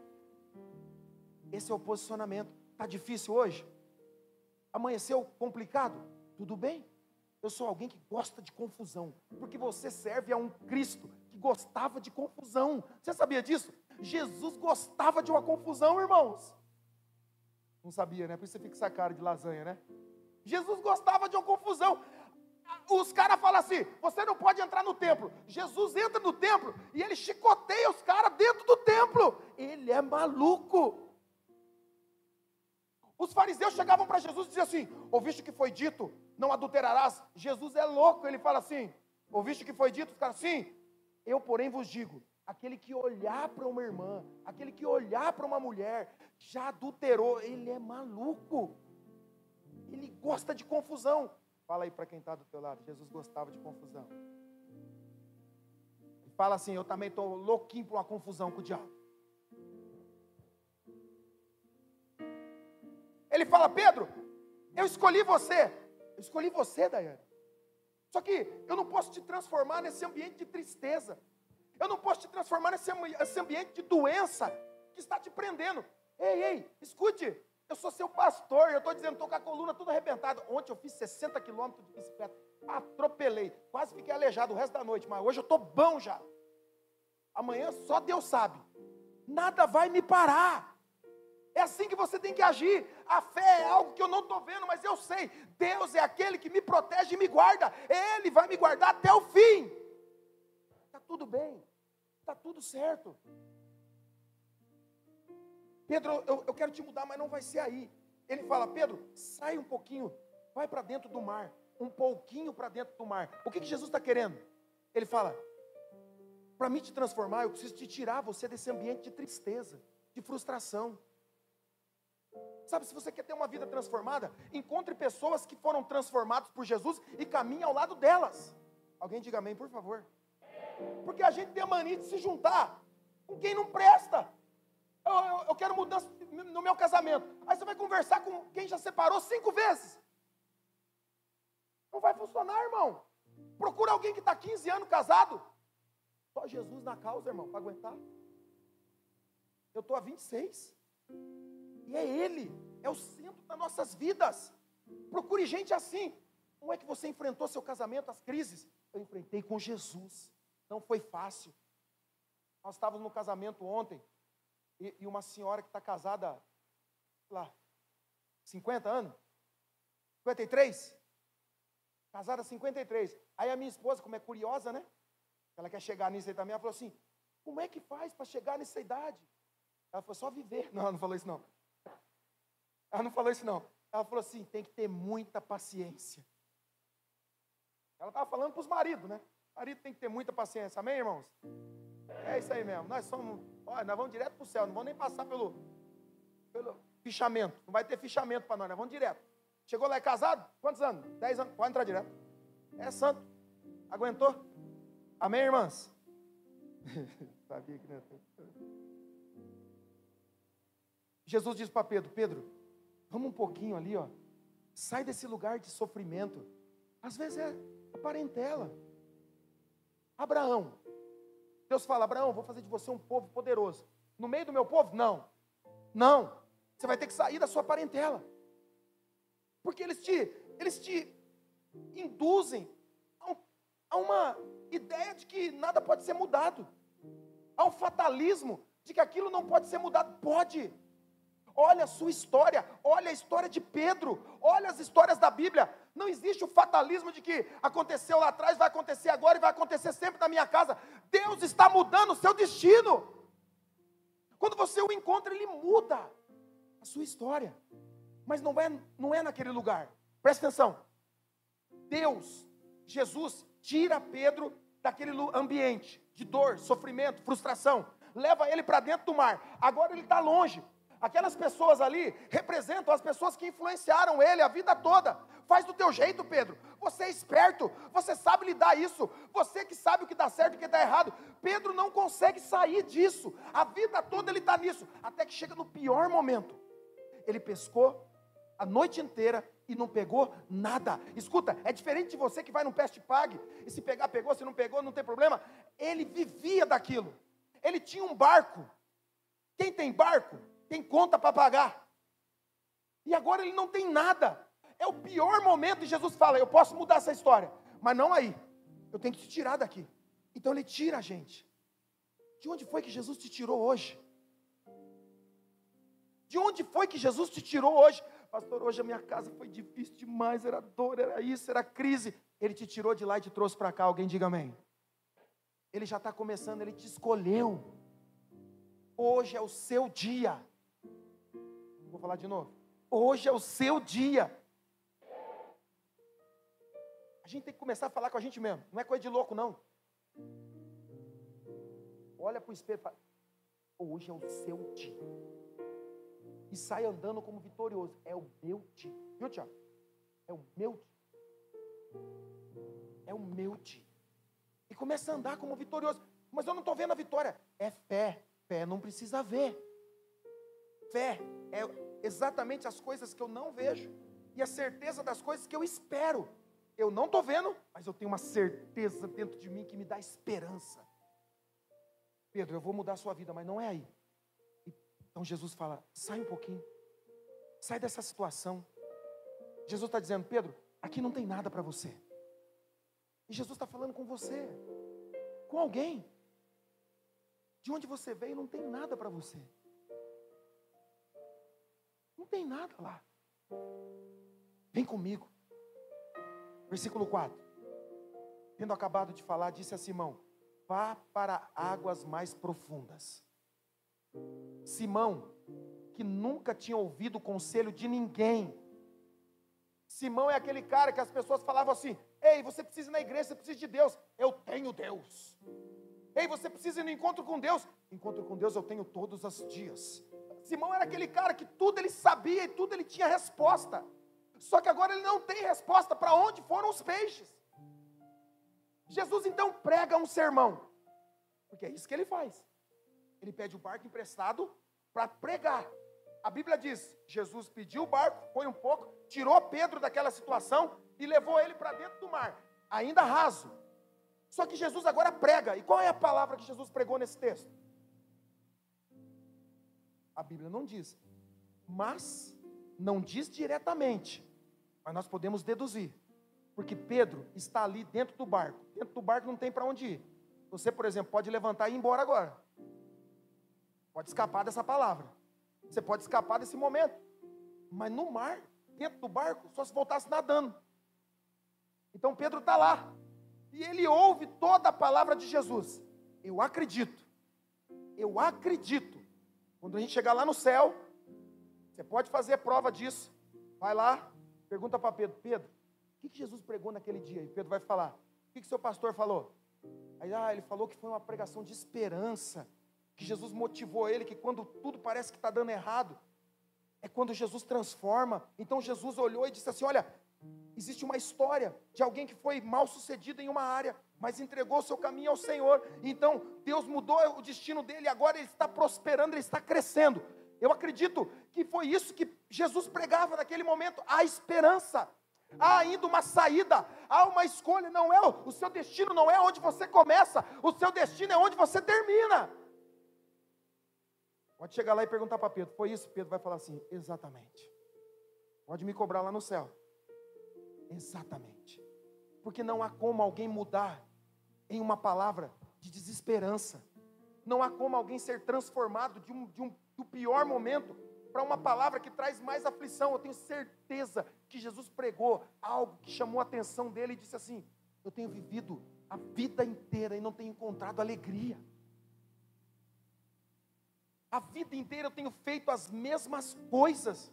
Esse é o posicionamento. Está difícil hoje? Amanheceu complicado? Tudo bem. Eu sou alguém que gosta de confusão, porque você serve a um Cristo que gostava de confusão. Você sabia disso? Jesus gostava de uma confusão, irmãos. Não sabia, né? Por isso você fica com essa cara de lasanha, né? Jesus gostava de uma confusão. Os caras falam assim: você não pode entrar no templo. Jesus entra no templo e ele chicoteia os caras dentro do templo. Ele é maluco. Os fariseus chegavam para Jesus e diziam assim: ouviste o que foi dito, não adulterarás? Jesus é louco, ele fala assim: ouviste o que foi dito? Os caras: sim. Eu, porém, vos digo: aquele que olhar para uma irmã, aquele que olhar para uma mulher, já adulterou. Ele é maluco. Ele gosta de confusão. Fala aí para quem está do teu lado: Jesus gostava de confusão. Fala assim: eu também estou louquinho por uma confusão com o diabo. Ele fala: Pedro, eu escolhi você. Eu escolhi você, Daiane. Só que eu não posso te transformar nesse ambiente de tristeza. Eu não posso te transformar nesse ambiente de doença que está te prendendo. Ei, escute. Eu sou seu pastor, eu estou dizendo, estou com a coluna toda arrebentada. Ontem eu fiz 60 quilômetros de bicicleta. Atropelei. Quase fiquei aleijado o resto da noite. Mas hoje eu estou bom já. Amanhã só Deus sabe. Nada vai me parar. É assim que você tem que agir. A fé é algo que eu não estou vendo, mas eu sei. Deus é aquele que me protege e me guarda. Ele vai me guardar até o fim. Está tudo bem. Está tudo certo. Pedro, eu quero te mudar, mas não vai ser aí. Ele fala: Pedro, sai um pouquinho, vai para dentro do mar. Um pouquinho para dentro do mar. O que Jesus está querendo? Ele fala: para mim te transformar, eu preciso te tirar você desse ambiente de tristeza, de frustração. Sabe, se você quer ter uma vida transformada, encontre pessoas que foram transformadas por Jesus e caminhe ao lado delas. Alguém diga amém, por favor. Porque a gente tem a mania de se juntar com quem não presta. Eu quero mudança no meu casamento. Aí você vai conversar com quem já separou 5 vezes. Não vai funcionar, irmão. Procura alguém que está 15 anos casado. Só Jesus na causa, irmão, para aguentar. Eu estou há 26. E é Ele, é o centro das nossas vidas. Procure gente assim. Como é que você enfrentou seu casamento, as crises? Eu enfrentei com Jesus. Não foi fácil. Nós estávamos no casamento ontem. E uma senhora que está casada, sei lá, 50 anos? 53? Casada há 53. Aí a minha esposa, como é curiosa, né? Ela quer chegar nisso aí também. Ela falou assim: como é que faz para chegar nessa idade? Ela falou: só viver. Não, ela não falou isso não. Ela não falou isso não. Ela falou assim: tem que ter muita paciência. Ela estava falando para os maridos, né? O marido tem que ter muita paciência. Amém, irmãos? É isso aí mesmo. Nós vamos direto para o céu. Não vamos nem passar pelo fichamento. Não vai ter fichamento para nós vamos direto. Chegou lá, é casado? Quantos anos? 10 anos, pode entrar direto. É santo. Aguentou? Amém, irmãs? Sabia que não. Jesus disse para Pedro: Pedro, vamos um pouquinho ali, ó. Sai desse lugar de sofrimento. Às vezes é a parentela. Abraão. Deus fala: Abraão, vou fazer de você um povo poderoso. No meio do meu povo? Não. Não. Você vai ter que sair da sua parentela. Porque eles te induzem a uma ideia de que nada pode ser mudado. Há um fatalismo de que aquilo não pode ser mudado. Pode. Olha a sua história, olha a história de Pedro, olha as histórias da Bíblia. Não existe o fatalismo de que aconteceu lá atrás, vai acontecer agora e vai acontecer sempre na minha casa. Deus está mudando o seu destino. Quando você o encontra, Ele muda a sua história. Mas não é naquele lugar. Presta atenção. Deus, Jesus, tira Pedro daquele ambiente de dor, sofrimento, frustração. Leva ele para dentro do mar. Agora ele está longe. Aquelas pessoas ali representam as pessoas que influenciaram ele a vida toda. Faz do teu jeito, Pedro. Você é esperto, você sabe lidar isso. Você que sabe o que dá certo e o que dá errado. Pedro não consegue sair disso. A vida toda ele está nisso. Até que chega no pior momento. Ele pescou a noite inteira e não pegou nada. Escuta, é diferente de você que vai num peste pague. E se pegar, pegou, se não pegou, não tem problema. Ele vivia daquilo. Ele tinha um barco. Quem tem barco, tem conta para pagar. E agora ele não tem nada. É o pior momento e Jesus fala: eu posso mudar essa história, mas não aí. Eu tenho que te tirar daqui. Então ele tira a gente. De onde foi que Jesus te tirou hoje? De onde foi que Jesus te tirou hoje? Pastor, hoje a minha casa foi difícil demais, era dor, era isso, era crise. Ele te tirou de lá e te trouxe para cá. Alguém diga amém. Ele já está começando, Ele te escolheu. Hoje é o seu dia. Vou falar de novo. Hoje é o seu dia. A gente tem que começar a falar com a gente mesmo. Não é coisa de louco, não. Olha para o espelho e fala: hoje é o seu dia. E sai andando como vitorioso. É o meu dia. Viu, Tiago? É o meu dia. É o meu dia. E começa a andar como vitorioso. Mas eu não estou vendo a vitória. É fé. Fé não precisa ver. Fé é exatamente as coisas que eu não vejo. E a certeza das coisas que eu espero. Eu não estou vendo, mas eu tenho uma certeza dentro de mim que me dá esperança. Pedro, eu vou mudar a sua vida, mas não é aí. Então Jesus fala: sai um pouquinho. Sai dessa situação. Jesus está dizendo: Pedro, aqui não tem nada para você. E Jesus está falando com você. Com alguém. De onde você veio não tem nada para você. Não tem nada lá. Vem comigo. Versículo 4. Tendo acabado de falar, disse a Simão: vá para águas mais profundas. Simão, que nunca tinha ouvido o conselho de ninguém. Simão é aquele cara que as pessoas falavam assim: ei, você precisa ir na igreja, você precisa de Deus. Eu tenho Deus. Ei, você precisa ir no encontro com Deus. Encontro com Deus eu tenho todos os dias. Simão era aquele cara que tudo ele sabia e tudo ele tinha resposta. Só que agora ele não tem resposta para onde foram os peixes. Jesus então prega um sermão. Porque é isso que ele faz. Ele pede o barco emprestado para pregar. A Bíblia diz: Jesus pediu o barco, foi um pouco, tirou Pedro daquela situação e levou ele para dentro do mar, ainda raso. Só que Jesus agora prega. E qual é a palavra que Jesus pregou nesse texto? A Bíblia não diz, mas não diz diretamente, mas nós podemos deduzir, porque Pedro está ali dentro do barco. Dentro do barco não tem para onde ir. Você, por exemplo, pode levantar e ir embora agora. Pode escapar dessa palavra. Você pode escapar desse momento. Mas no mar, dentro do barco, só se voltasse nadando. Então Pedro está lá. E ele ouve toda a palavra de Jesus. Eu acredito. Eu acredito. Quando a gente chegar lá no céu, você pode fazer prova disso. Vai lá, pergunta para Pedro: Pedro, o que Jesus pregou naquele dia? E Pedro vai falar: o que seu pastor falou? Aí, ele falou que foi uma pregação de esperança. Que Jesus motivou ele, que quando tudo parece que está dando errado, é quando Jesus transforma. Então Jesus olhou e disse assim: olha, existe uma história de alguém que foi mal sucedido em uma área, mas entregou o seu caminho ao Senhor. Então Deus mudou o destino dele, agora ele está prosperando, ele está crescendo. Eu acredito que foi isso que Jesus pregava naquele momento: há esperança, há ainda uma saída, há uma escolha. Não é o seu destino, não é onde você começa, o seu destino é onde você termina. Pode chegar lá e perguntar para Pedro: foi isso? Pedro vai falar assim: exatamente. Pode me cobrar lá no céu. Exatamente. Porque não há como alguém mudar em uma palavra de desesperança. Não há como alguém ser transformado do pior momento para uma palavra que traz mais aflição. Eu tenho certeza que Jesus pregou algo que chamou a atenção dele e disse assim: eu tenho vivido a vida inteira e não tenho encontrado alegria. A vida inteira eu tenho feito as mesmas coisas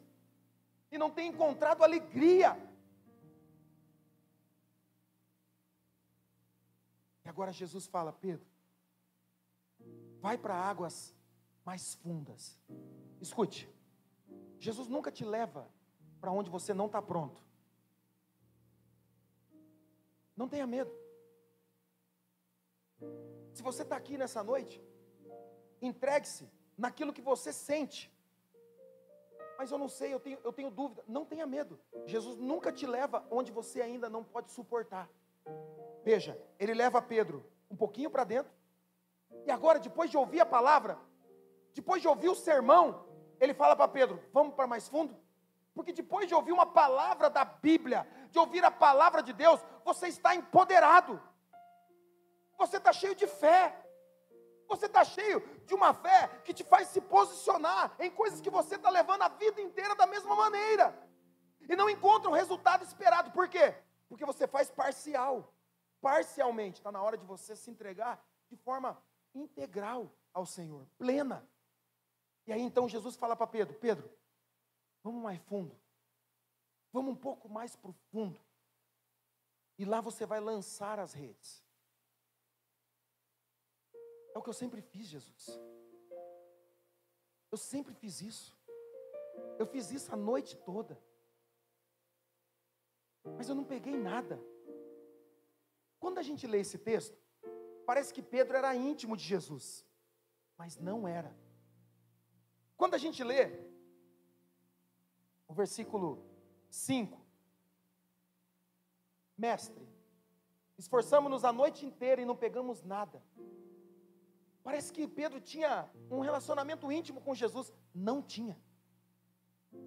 e não tenho encontrado alegria. E agora Jesus fala: Pedro, vai para águas mais fundas. Escute, Jesus nunca te leva para onde você não está pronto. Não tenha medo. Se você está aqui nessa noite, entregue-se naquilo que você sente. Mas eu não sei, eu tenho dúvida. Não tenha medo. Jesus nunca te leva onde você ainda não pode suportar. Veja, ele leva Pedro um pouquinho para dentro. E agora, depois de ouvir a palavra, depois de ouvir o sermão, ele fala para Pedro: vamos para mais fundo? Porque depois de ouvir uma palavra da Bíblia, de ouvir a palavra de Deus, você está empoderado. Você está cheio de fé. Você está cheio de uma fé que te faz se posicionar em coisas que você está levando a vida inteira da mesma maneira. E não encontra o resultado esperado. Por quê? Porque você faz parcialmente. Está na hora de você se entregar de forma integral ao Senhor, plena. E aí então Jesus fala para Pedro: Pedro, vamos mais fundo. Vamos um pouco mais profundo. E lá você vai lançar as redes. É o que eu sempre fiz, Jesus. Eu sempre fiz isso. Eu fiz isso a noite toda. Mas eu não peguei nada. Quando a gente lê esse texto, parece que Pedro era íntimo de Jesus. Mas não era. Quando a gente lê o versículo 5. Mestre, esforçamos-nos a noite inteira e não pegamos nada. Parece que Pedro tinha um relacionamento íntimo com Jesus. Não tinha.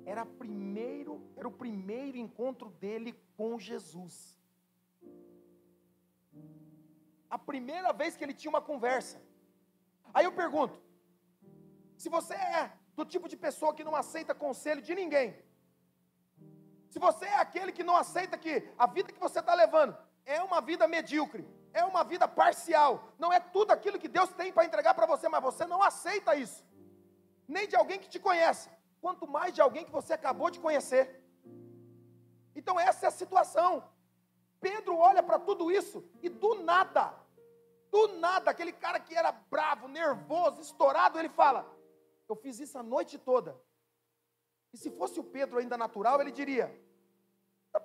Era o primeiro encontro dele com Jesus. A primeira vez que ele tinha uma conversa. Aí eu pergunto: se você é do tipo de pessoa que não aceita conselho de ninguém, se você é aquele que não aceita que a vida que você está levando é uma vida medíocre, é uma vida parcial, não é tudo aquilo que Deus tem para entregar para você, mas você não aceita isso, nem de alguém que te conhece, quanto mais de alguém que você acabou de conhecer. Então essa é a situação. Pedro olha para tudo isso e do nada, aquele cara que era bravo, nervoso, estourado, ele fala: eu fiz isso a noite toda. E se fosse o Pedro ainda natural, ele diria: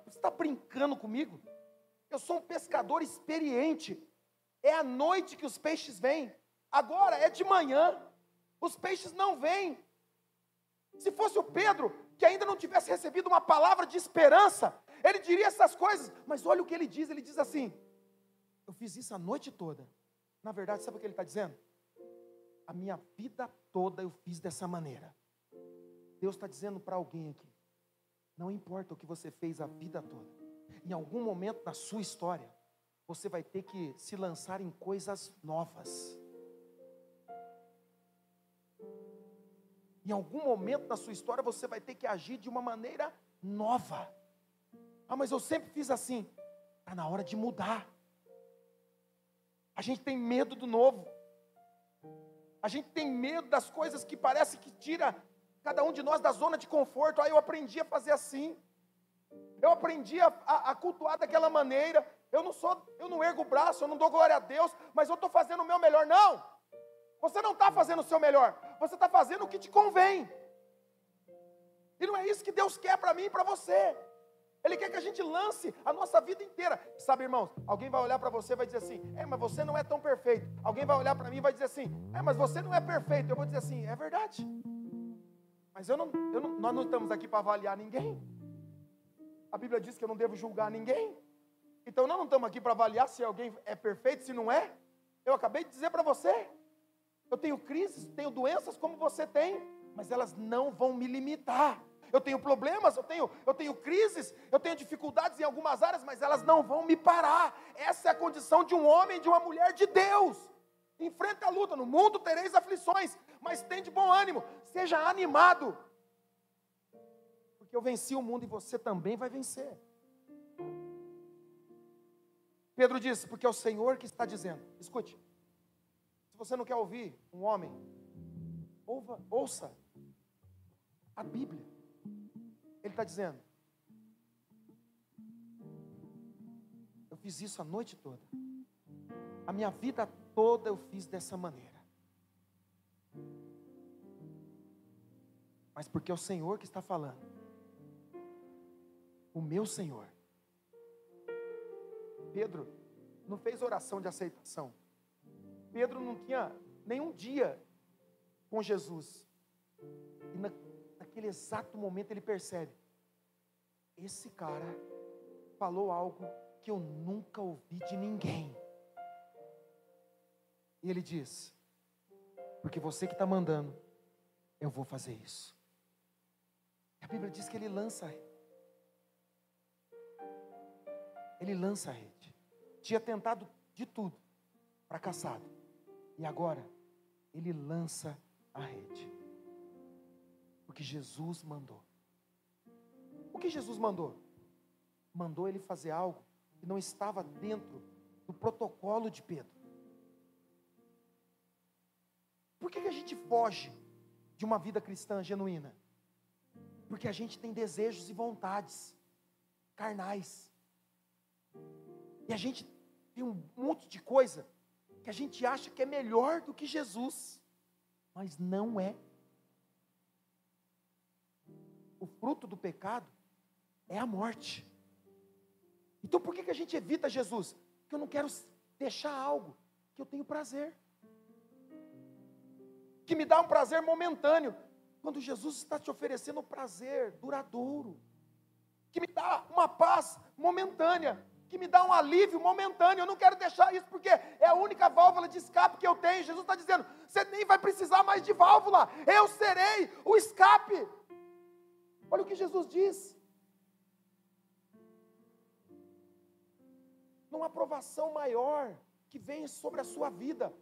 você está brincando comigo? Eu sou um pescador experiente. É à noite que os peixes vêm. Agora é de manhã. Os peixes não vêm. Se fosse o Pedro, que ainda não tivesse recebido uma palavra de esperança, ele diria essas coisas. Mas olha o que ele diz. Ele diz assim: eu fiz isso a noite toda. Na verdade, sabe o que ele está dizendo? A minha vida toda eu fiz dessa maneira. Deus está dizendo para alguém aqui: não importa o que você fez a vida toda, em algum momento da sua história, você vai ter que se lançar em coisas novas. Em algum momento da sua história, você vai ter que agir de uma maneira nova. Ah, mas eu sempre fiz assim. Está na hora de mudar. A gente tem medo do novo. A gente tem medo das coisas que parece que tira cada um de nós da zona de conforto. Eu aprendi a fazer assim. Eu aprendi a cultuar daquela maneira. Eu não ergo o braço, eu não dou glória a Deus, mas eu estou fazendo o meu melhor. Não! Você não está fazendo o seu melhor. Você está fazendo o que te convém. E não é isso que Deus quer para mim e para você. Ele quer que a gente lance a nossa vida inteira. Sabe, irmãos, alguém vai olhar para você e vai dizer assim, mas você não é tão perfeito. Alguém vai olhar para mim e vai dizer assim, mas você não é perfeito. Eu vou dizer assim, é verdade. Mas nós não estamos aqui para avaliar ninguém. A Bíblia diz que eu não devo julgar ninguém. Então nós não estamos aqui para avaliar se alguém é perfeito, se não é. Eu acabei de dizer para você, eu tenho crises, tenho doenças como você tem, mas elas não vão me limitar. Eu tenho problemas, eu tenho crises, eu tenho dificuldades em algumas áreas, mas elas não vão me parar. Essa é a condição de um homem e de uma mulher de Deus. Enfrenta a luta, no mundo tereis aflições, mas tem de bom ânimo, seja animado. Porque eu venci o mundo e você também vai vencer. Pedro disse, porque é o Senhor que está dizendo. Escute, se você não quer ouvir um homem, ouça a Bíblia. Ele está dizendo, eu fiz isso a noite toda, a minha vida toda eu fiz dessa maneira, mas porque é o Senhor que está falando, o meu Senhor. Pedro não fez oração de aceitação, Pedro não tinha nenhum dia com Jesus, e naquele exato momento ele percebe, esse cara falou algo que eu nunca ouvi de ninguém. E ele diz, porque você que está mandando, eu vou fazer isso. A Bíblia diz que ele lança a rede. Tinha tentado de tudo, fracassado. E agora, ele lança a rede. Porque Jesus mandou. O que Jesus mandou? Mandou ele fazer algo que não estava dentro do protocolo de Pedro. Por que a gente foge de uma vida cristã genuína? Porque a gente tem desejos e vontades carnais. E a gente tem um monte de coisa que a gente acha que é melhor do que Jesus, mas não é. O fruto do pecado é a morte. Então por que a gente evita Jesus? Porque eu não quero deixar algo que eu tenho prazer, que me dá um prazer momentâneo, quando Jesus está te oferecendo um prazer duradouro, que me dá uma paz momentânea, que me dá um alívio momentâneo. Eu não quero deixar isso, porque é a única válvula de escape que eu tenho. Jesus está dizendo, você nem vai precisar mais de válvula, eu serei o escape. Olha o que Jesus diz. Não há provação maior que venha sobre a sua vida.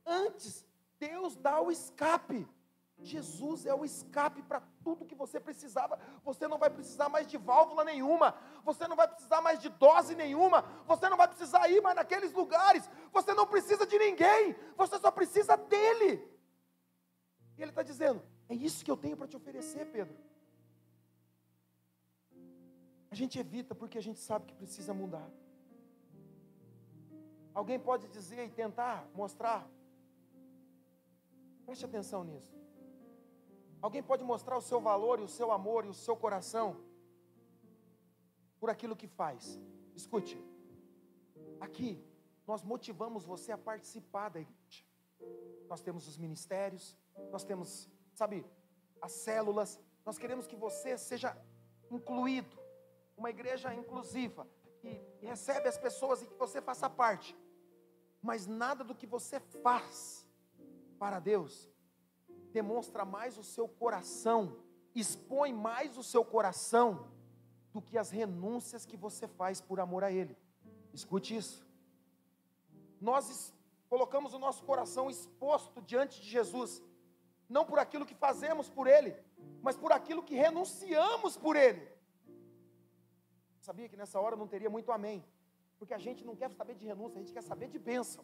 Antes, Deus dá o escape. Jesus é o escape para tudo que você precisava. Você não vai precisar mais de válvula nenhuma. Você não vai precisar mais de dose nenhuma. Você não vai precisar ir mais naqueles lugares. Você não precisa de ninguém. Você só precisa dele. E ele está dizendo, é isso que eu tenho para te oferecer, Pedro. A gente evita porque a gente sabe que precisa mudar. Alguém pode dizer e tentar mostrar, preste atenção nisso. Alguém pode mostrar o seu valor e o seu amor e o seu coração por aquilo que faz. Escute, aqui nós motivamos você a participar da igreja. Nós temos os ministérios, nós temos, as células. Nós queremos que você seja incluído, uma igreja inclusiva, que recebe as pessoas e que você faça parte. Mas nada do que você faz para Deus demonstra mais o seu coração, expõe mais o seu coração do que as renúncias que você faz por amor a Ele. Escute isso. Nós colocamos o nosso coração exposto diante de Jesus, não por aquilo que fazemos por Ele, mas por aquilo que renunciamos por Ele. Sabia que nessa hora não teria muito amém, porque a gente não quer saber de renúncia, a gente quer saber de bênção.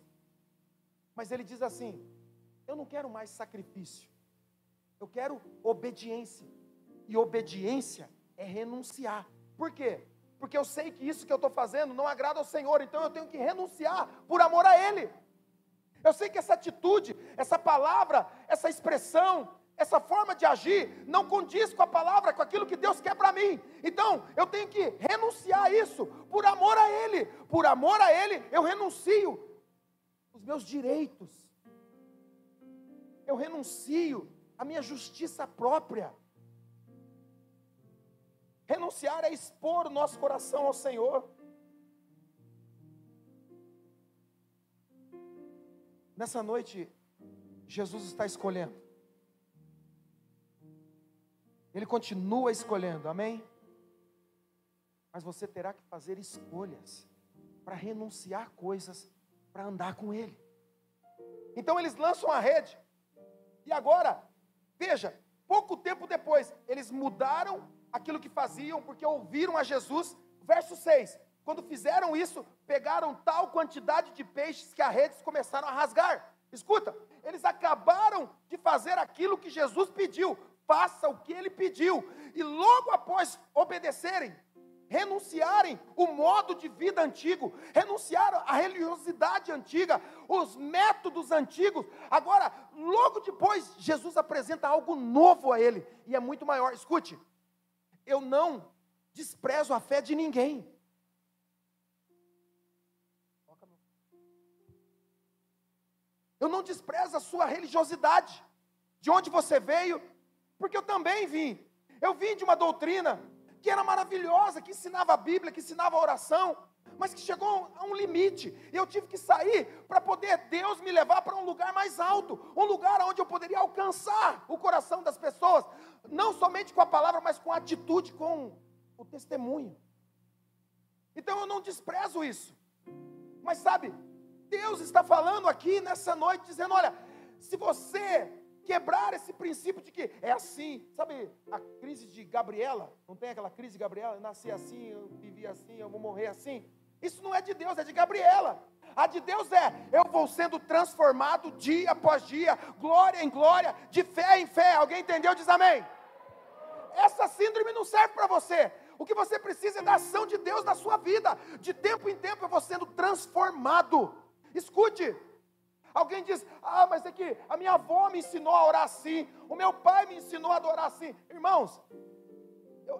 Mas ele diz assim, eu não quero mais sacrifício, eu quero obediência. E obediência é renunciar. Por quê? Porque eu sei que isso que eu estou fazendo não agrada ao Senhor, então eu tenho que renunciar por amor a Ele. Eu sei que essa atitude, essa palavra, essa expressão, essa forma de agir não condiz com a palavra, com aquilo que Deus quer para mim. Então, eu tenho que renunciar a isso, por amor a Ele. Por amor a Ele, eu renuncio os meus direitos. Eu renuncio a minha justiça própria. Renunciar é expor o nosso coração ao Senhor. Nessa noite, Jesus está escolhendo. Ele continua escolhendo, amém? Mas você terá que fazer escolhas para renunciar coisas, para andar com Ele. Então eles lançam a rede. E agora, veja, pouco tempo depois, eles mudaram aquilo que faziam, porque ouviram a Jesus. Verso 6, quando fizeram isso, pegaram tal quantidade de peixes que as redes começaram a rasgar. Escuta, eles acabaram de fazer aquilo que Jesus pediu. Faça o que Ele pediu. E logo após obedecerem, renunciarem o modo de vida antigo, renunciaram a religiosidade antiga, os métodos antigos. Agora, logo depois, Jesus apresenta algo novo a ele, e é muito maior. Escute, eu não desprezo a fé de ninguém. Eu não desprezo a sua religiosidade, de onde você veio, porque eu também vim. Eu vim de uma doutrina que era maravilhosa, que ensinava a Bíblia, que ensinava a oração, mas que chegou a um limite, e eu tive que sair para poder Deus me levar para um lugar mais alto, um lugar onde eu poderia alcançar o coração das pessoas, não somente com a palavra, mas com a atitude, com o testemunho. Então eu não desprezo isso, mas sabe, Deus está falando aqui nessa noite, dizendo, olha, se você quebrar esse princípio de que é assim, sabe a crise de Gabriela? Não tem aquela crise de Gabriela? Eu nasci assim, eu vivi assim, eu vou morrer assim. Isso não é de Deus, é de Gabriela. A de Deus é, eu vou sendo transformado dia após dia, glória em glória, de fé em fé. Alguém entendeu? Diz amém. Essa síndrome não serve para você. O que você precisa é da ação de Deus na sua vida. De tempo em tempo eu vou sendo transformado. Escute. Alguém diz, mas é que a minha avó me ensinou a orar assim, o meu pai me ensinou a adorar assim. Irmãos,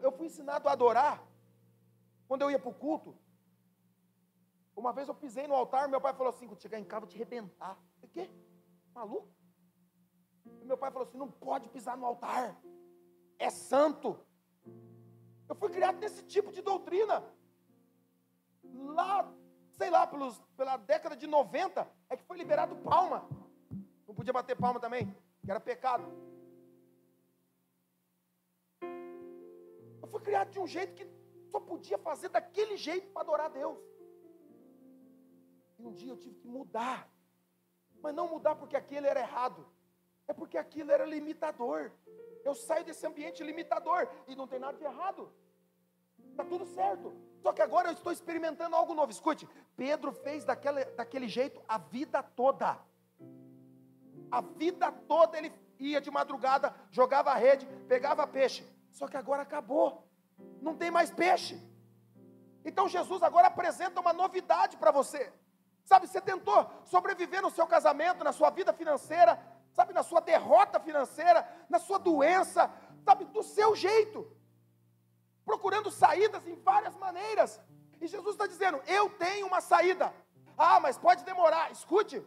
eu fui ensinado a adorar quando eu ia para o culto. Uma vez eu pisei no altar, meu pai falou assim, quando chegar em casa eu vou te arrebentar. Eu falei, o quê? Maluco? E meu pai falou assim, não pode pisar no altar, é santo. Eu fui criado nesse tipo de doutrina. Lá, sei lá, pela década de 90, é que foi liberado palma. Não podia bater palma também, que era pecado. Eu fui criado de um jeito que só podia fazer daquele jeito para adorar a Deus. E um dia eu tive que mudar. Mas não mudar porque aquilo era errado. É porque aquilo era limitador. Eu saio desse ambiente limitador. E não tem nada de errado. Está tudo certo. Só que agora eu estou experimentando algo novo. Escute, Pedro fez daquele jeito a vida toda. A vida toda ele ia de madrugada, jogava a rede, pegava peixe. Só que agora acabou. Não tem mais peixe. Então Jesus agora apresenta uma novidade para você. Sabe, você tentou sobreviver no seu casamento, na sua vida financeira, sabe, na sua derrota financeira, na sua doença, sabe, do seu jeito. Procurando saídas em várias maneiras. E Jesus está dizendo, eu tenho uma saída. Mas pode demorar. Escute,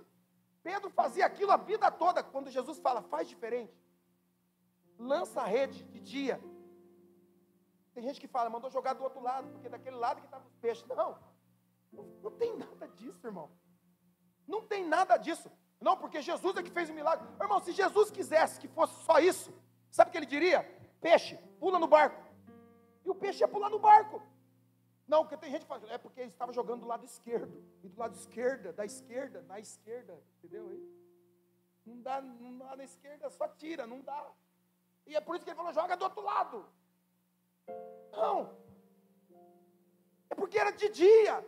Pedro fazia aquilo a vida toda. Quando Jesus fala, faz diferente. Lança a rede de dia. Tem gente que fala, mandou jogar do outro lado, porque daquele lado que estavam os peixes. Não tem nada disso, irmão. Não tem nada disso. Não, porque Jesus é que fez o milagre. Irmão, se Jesus quisesse que fosse só isso, sabe o que ele diria? Peixe, pula no barco. E o peixe ia pular no barco. Não, porque tem gente que fala, é porque ele estava jogando do lado esquerdo. E do lado esquerda, da esquerda, na esquerda. Entendeu aí? Não dá na esquerda, só tira, não dá. E é por isso que ele falou, joga do outro lado. Não. É porque era de dia.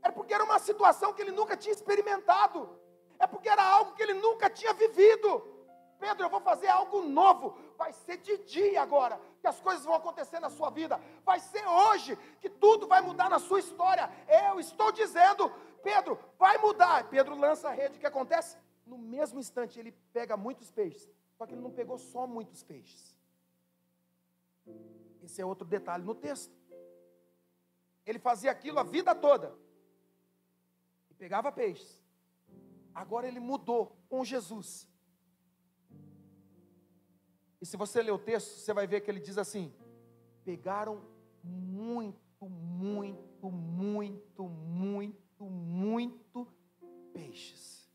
É porque era uma situação que ele nunca tinha experimentado. É porque era algo que ele nunca tinha vivido. Pedro, eu vou fazer algo novo. Vai ser de dia agora que as coisas vão acontecer na sua vida. Vai ser hoje que tudo vai mudar na sua história. Eu estou dizendo, Pedro, vai mudar. Pedro lança a rede. O que acontece? No mesmo instante, ele pega muitos peixes. Só que ele não pegou só muitos peixes. Esse é outro detalhe no texto. Ele fazia aquilo a vida toda. E pegava peixes. Agora ele mudou com Jesus. E se você ler o texto, você vai ver que ele diz assim: pegaram muito peixes,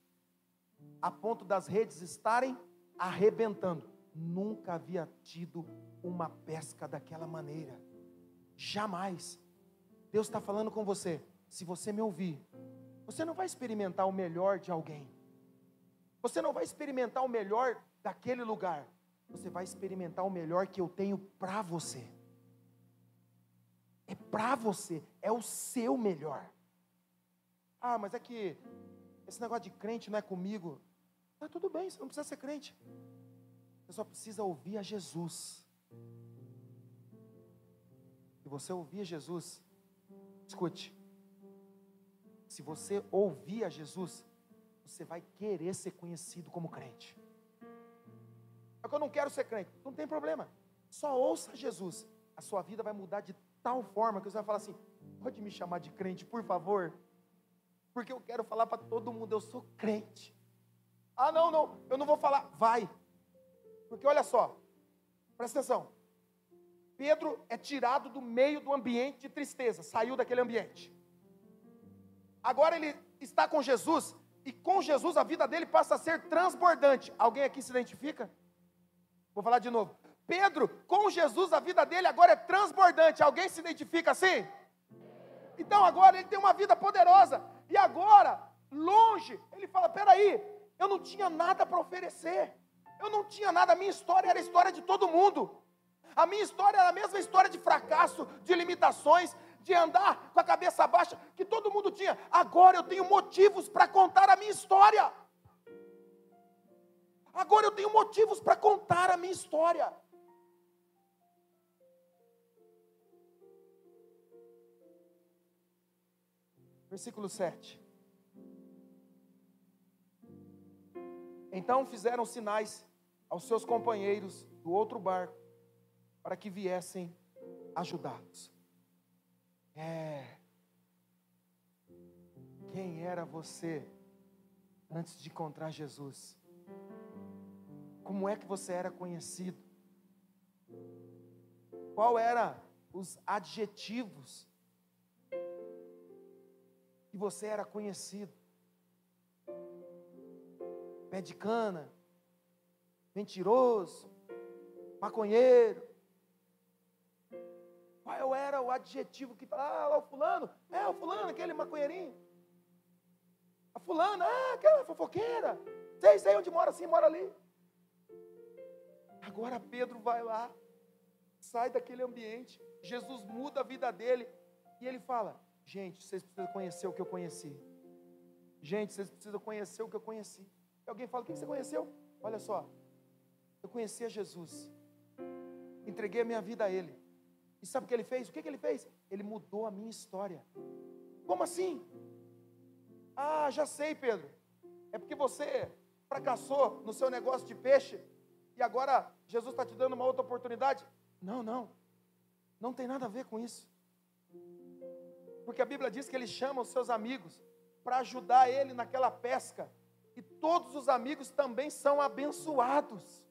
a ponto das redes estarem arrebentando. Nunca havia tido uma pesca daquela maneira, jamais. Deus está falando com você. Se você me ouvir, você não vai experimentar o melhor de alguém, você não vai experimentar o melhor daquele lugar, você vai experimentar o melhor que eu tenho para você. É para você, é o seu melhor. Ah, mas é que esse negócio de crente não é comigo. Tá tudo bem, você não precisa ser crente. Você só precisa ouvir a Jesus. Se você ouvir a Jesus, escute. Se você ouvir a Jesus, você vai querer ser conhecido como crente. É que eu não quero ser crente. Não tem problema. Só ouça Jesus. A sua vida vai mudar de tal forma que você vai falar assim: pode me chamar de crente, por favor? Porque eu quero falar para todo mundo, eu sou crente. Ah, não, eu não vou falar. Vai. Porque olha só, presta atenção. Pedro é tirado do meio do ambiente de tristeza, saiu daquele ambiente. Agora ele está com Jesus, e com Jesus a vida dele passa a ser transbordante. Alguém aqui se identifica? Vou falar de novo. Pedro, com Jesus a vida dele agora é transbordante. Alguém se identifica assim? Então agora ele tem uma vida poderosa. E agora, longe, ele fala: peraí, eu não tinha nada para oferecer. Eu não tinha nada, a minha história era a história de todo mundo. A minha história era a mesma história de fracasso, de limitações, de andar com a cabeça baixa, que todo mundo tinha. Agora eu tenho motivos para contar a minha história. Agora eu tenho motivos para contar a minha história. Versículo 7. Então fizeram sinais aos seus companheiros do outro barco, para que viessem ajudá-los. Quem era você antes de encontrar Jesus? Como é que você era conhecido? Qual eram os adjetivos que você era conhecido? Pé de cana, mentiroso, maconheiro. Qual era o adjetivo que falava? Lá o fulano, o fulano, aquele maconheirinho. A fulana, aquela fofoqueira. Sei onde mora assim, mora ali. Agora Pedro vai lá, sai daquele ambiente, Jesus muda a vida dele, e ele fala: gente, vocês precisam conhecer o que eu conheci. Gente, vocês precisam conhecer o que eu conheci. E alguém fala: o que você conheceu? Olha só, eu conheci a Jesus, entreguei a minha vida a Ele. E sabe o que Ele fez? O que Ele fez? Ele mudou a minha história. Como assim? Ah, já sei, Pedro. É porque você fracassou no seu negócio de peixe, e agora Jesus está te dando uma outra oportunidade. Não tem nada a ver com isso. Porque a Bíblia diz que Ele chama os seus amigos para ajudar Ele naquela pesca. E todos os amigos também são abençoados.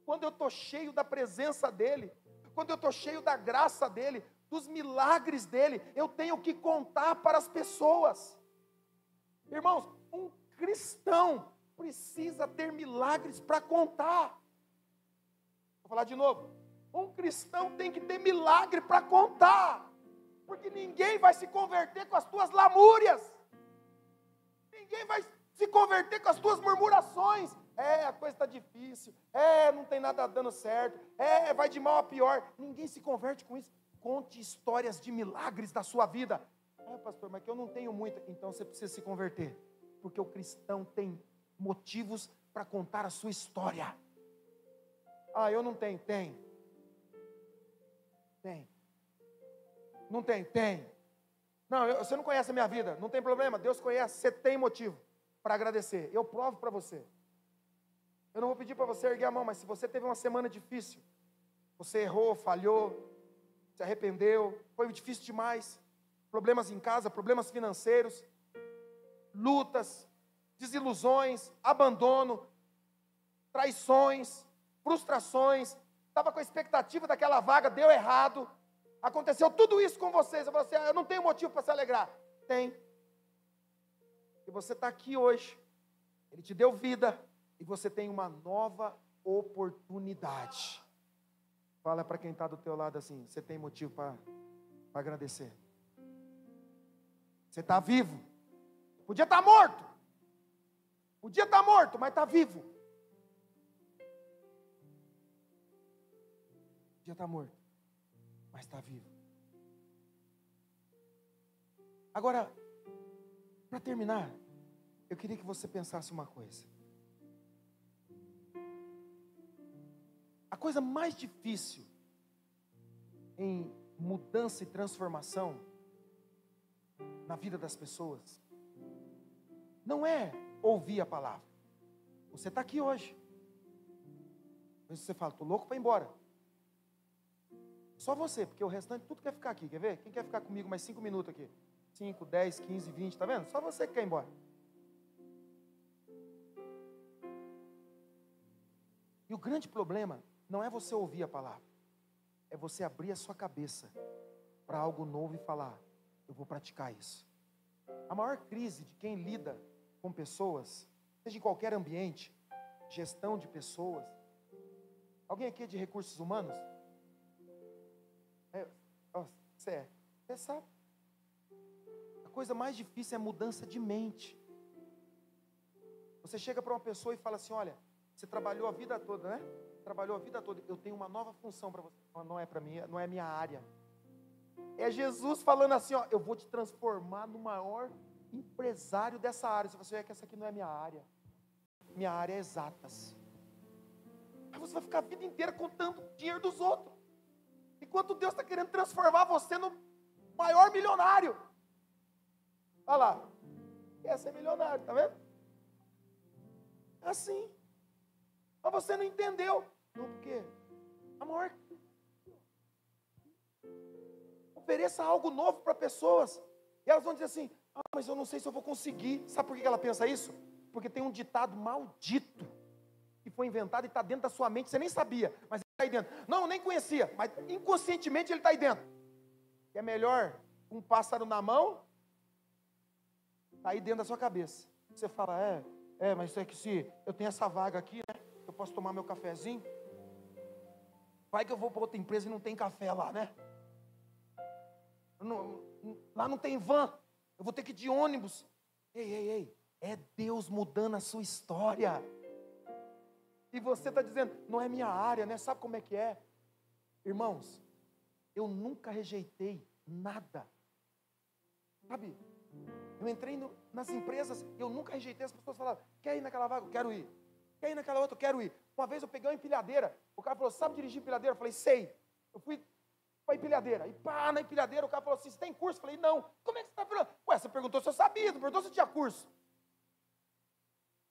Quando eu estou cheio da presença dEle, quando eu estou cheio da graça dEle, dos milagres dEle, eu tenho que contar para as pessoas. Irmãos, um cristão precisa ter milagres para contar. Vou falar de novo. Um cristão tem que ter milagre para contar. Porque ninguém vai se converter com as tuas lamúrias. Ninguém vai se converter com as tuas murmurações. A coisa está difícil. Não tem nada dando certo. Vai de mal a pior. Ninguém se converte com isso. Conte histórias de milagres da sua vida. Pastor, mas que eu não tenho muito. Então você precisa se converter. Porque o cristão tem motivos para contar a sua história. Eu não tenho. Tem. Não tem. Não, você não conhece a minha vida. Não tem problema. Deus conhece. Você tem motivo para agradecer. Eu provo para você. Eu não vou pedir para você erguer a mão, mas se você teve uma semana difícil, você errou, falhou, se arrependeu, foi difícil demais, problemas em casa, problemas financeiros, lutas, desilusões, abandono, traições, frustrações, estava com a expectativa daquela vaga, deu errado, aconteceu tudo isso com vocês. Eu falei assim, eu não tenho motivo para se alegrar. Tem. E você está aqui hoje, Ele te deu vida, e você tem uma nova oportunidade. Fala para quem está do teu lado assim, você tem motivo para agradecer. Você está vivo. Podia estar morto. Podia estar morto, mas está vivo. Podia estar morto, mas está vivo. Agora, para terminar, eu queria que você pensasse uma coisa. A coisa mais difícil em mudança e transformação na vida das pessoas não é ouvir a palavra. Você está aqui hoje. Mas você fala, estou louco para ir embora. Só você, porque o restante tudo quer ficar aqui, quer ver? Quem quer ficar comigo mais 5 minutos aqui? 5, 10, 15, 20, tá vendo? Só você que quer ir embora. E o grande problema não é você ouvir a palavra, é você abrir a sua cabeça para algo novo e falar, eu vou praticar isso. A maior crise de quem lida com pessoas, seja em qualquer ambiente, gestão de pessoas. Alguém aqui é de recursos humanos? Você sabe. A coisa mais difícil é mudança de mente. Você chega para uma pessoa e fala assim, olha, você trabalhou a vida toda, né? Trabalhou a vida toda, eu tenho uma nova função para você. Não é para mim, não é minha área. É Jesus falando assim, ó, eu vou te transformar no maior empresário dessa área. Você vai ver que essa aqui não é minha área. Minha área é exatas. Aí você vai ficar a vida inteira contando o dinheiro dos outros. Enquanto Deus está querendo transformar você no maior milionário. Olha lá. Quer ser milionário, tá vendo? É assim. Mas você não entendeu. Não, por quê? A maior... Ofereça algo novo para pessoas. E elas vão dizer assim, mas eu não sei se eu vou conseguir. Sabe por que ela pensa isso? Porque tem um ditado maldito que foi inventado e está dentro da sua mente, você nem sabia, mas ele está aí dentro. Não, eu nem conhecia, mas inconscientemente ele está aí dentro. É melhor um pássaro na mão, está aí dentro da sua cabeça. Você fala, mas é que se eu tenho essa vaga aqui, né, eu posso tomar meu cafezinho, vai que eu vou para outra empresa e não tem café lá, né? Lá não tem van, eu vou ter que ir de ônibus. Ei, é Deus mudando a sua história. E você está dizendo, não é minha área, né? Sabe como é que é? Irmãos, eu nunca rejeitei nada. Sabe? Eu entrei nas empresas, eu nunca rejeitei. As pessoas falavam, quer ir naquela vaga? Eu quero ir. Quer ir naquela outra? Eu quero ir. Uma vez eu peguei uma empilhadeira, o cara falou, sabe dirigir empilhadeira? Eu falei, sei. Eu fui para a empilhadeira. E pá, na empilhadeira o cara falou assim, você tem curso? Eu falei, não. Como é que você está falando? Ué, você perguntou se eu sabia, não perguntou se eu tinha curso.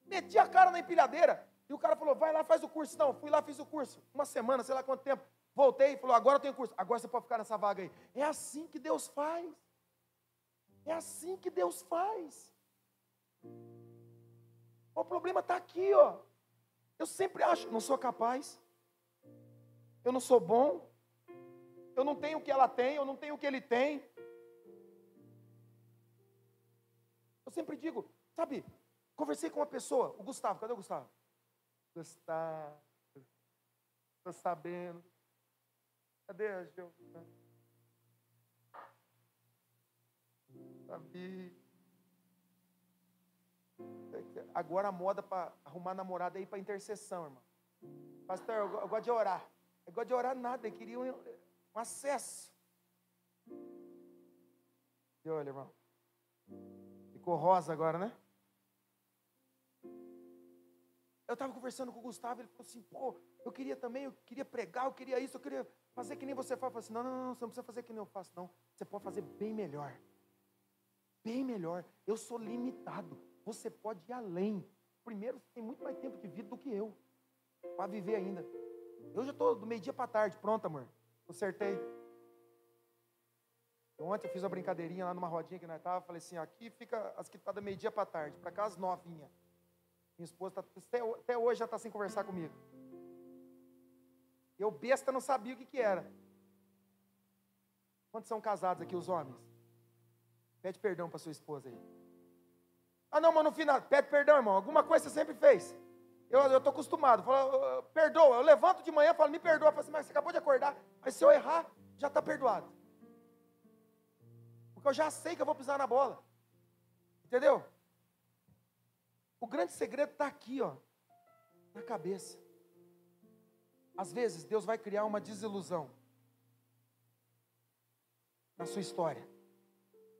Meti a cara na empilhadeira. E o cara falou, vai lá, faz o curso. Não, fui lá, fiz o curso. Uma semana, sei lá quanto tempo. Voltei e falou, agora eu tenho curso. Agora você pode ficar nessa vaga aí. É assim que Deus faz. É assim que Deus faz. O problema está aqui, ó. Eu sempre acho, não sou capaz. Eu não sou bom. Eu não tenho o que ela tem, eu não tenho o que ele tem. Eu sempre digo, sabe, conversei com uma pessoa, o Gustavo, cadê o Gustavo? Gustavo, estou sabendo. Cadê a Giovana? Sabia. Agora a moda para arrumar namorada é ir para intercessão, irmão. Pastor, eu gosto de orar. Eu gosto de orar nada, eu queria um acesso. E olha, irmão. Ficou rosa agora, né? Eu estava conversando com o Gustavo, ele falou assim, pô, eu queria também, eu queria pregar, eu queria isso, eu queria fazer que nem você faz. Eu falei assim, não, você não precisa fazer que nem eu faço, não. Você pode fazer bem melhor. Bem melhor. Eu sou limitado. Você pode ir além. Primeiro, você tem muito mais tempo de vida do que eu. para viver ainda. Eu já estou do meio-dia para tarde, pronto, amor. Consertei. Ontem eu fiz uma brincadeirinha lá numa rodinha que nós estávamos. Falei assim, aqui fica as que estão do meio-dia para tarde, para cá as novinhas. Minha esposa até hoje já está sem conversar comigo. Eu besta não sabia o que era. Quantos são casados aqui, os homens? Pede perdão para sua esposa aí. Ah não, mas no final, pede perdão, irmão. Alguma coisa você sempre fez. Eu estou acostumado. Falo, perdoa. Eu levanto de manhã e falo, me perdoa. Eu falo assim, mas você acabou de acordar. Mas se eu errar, já está perdoado. Porque eu já sei que eu vou pisar na bola. Entendeu? O grande segredo está aqui, ó, na cabeça. Às vezes, Deus vai criar uma desilusão na sua história,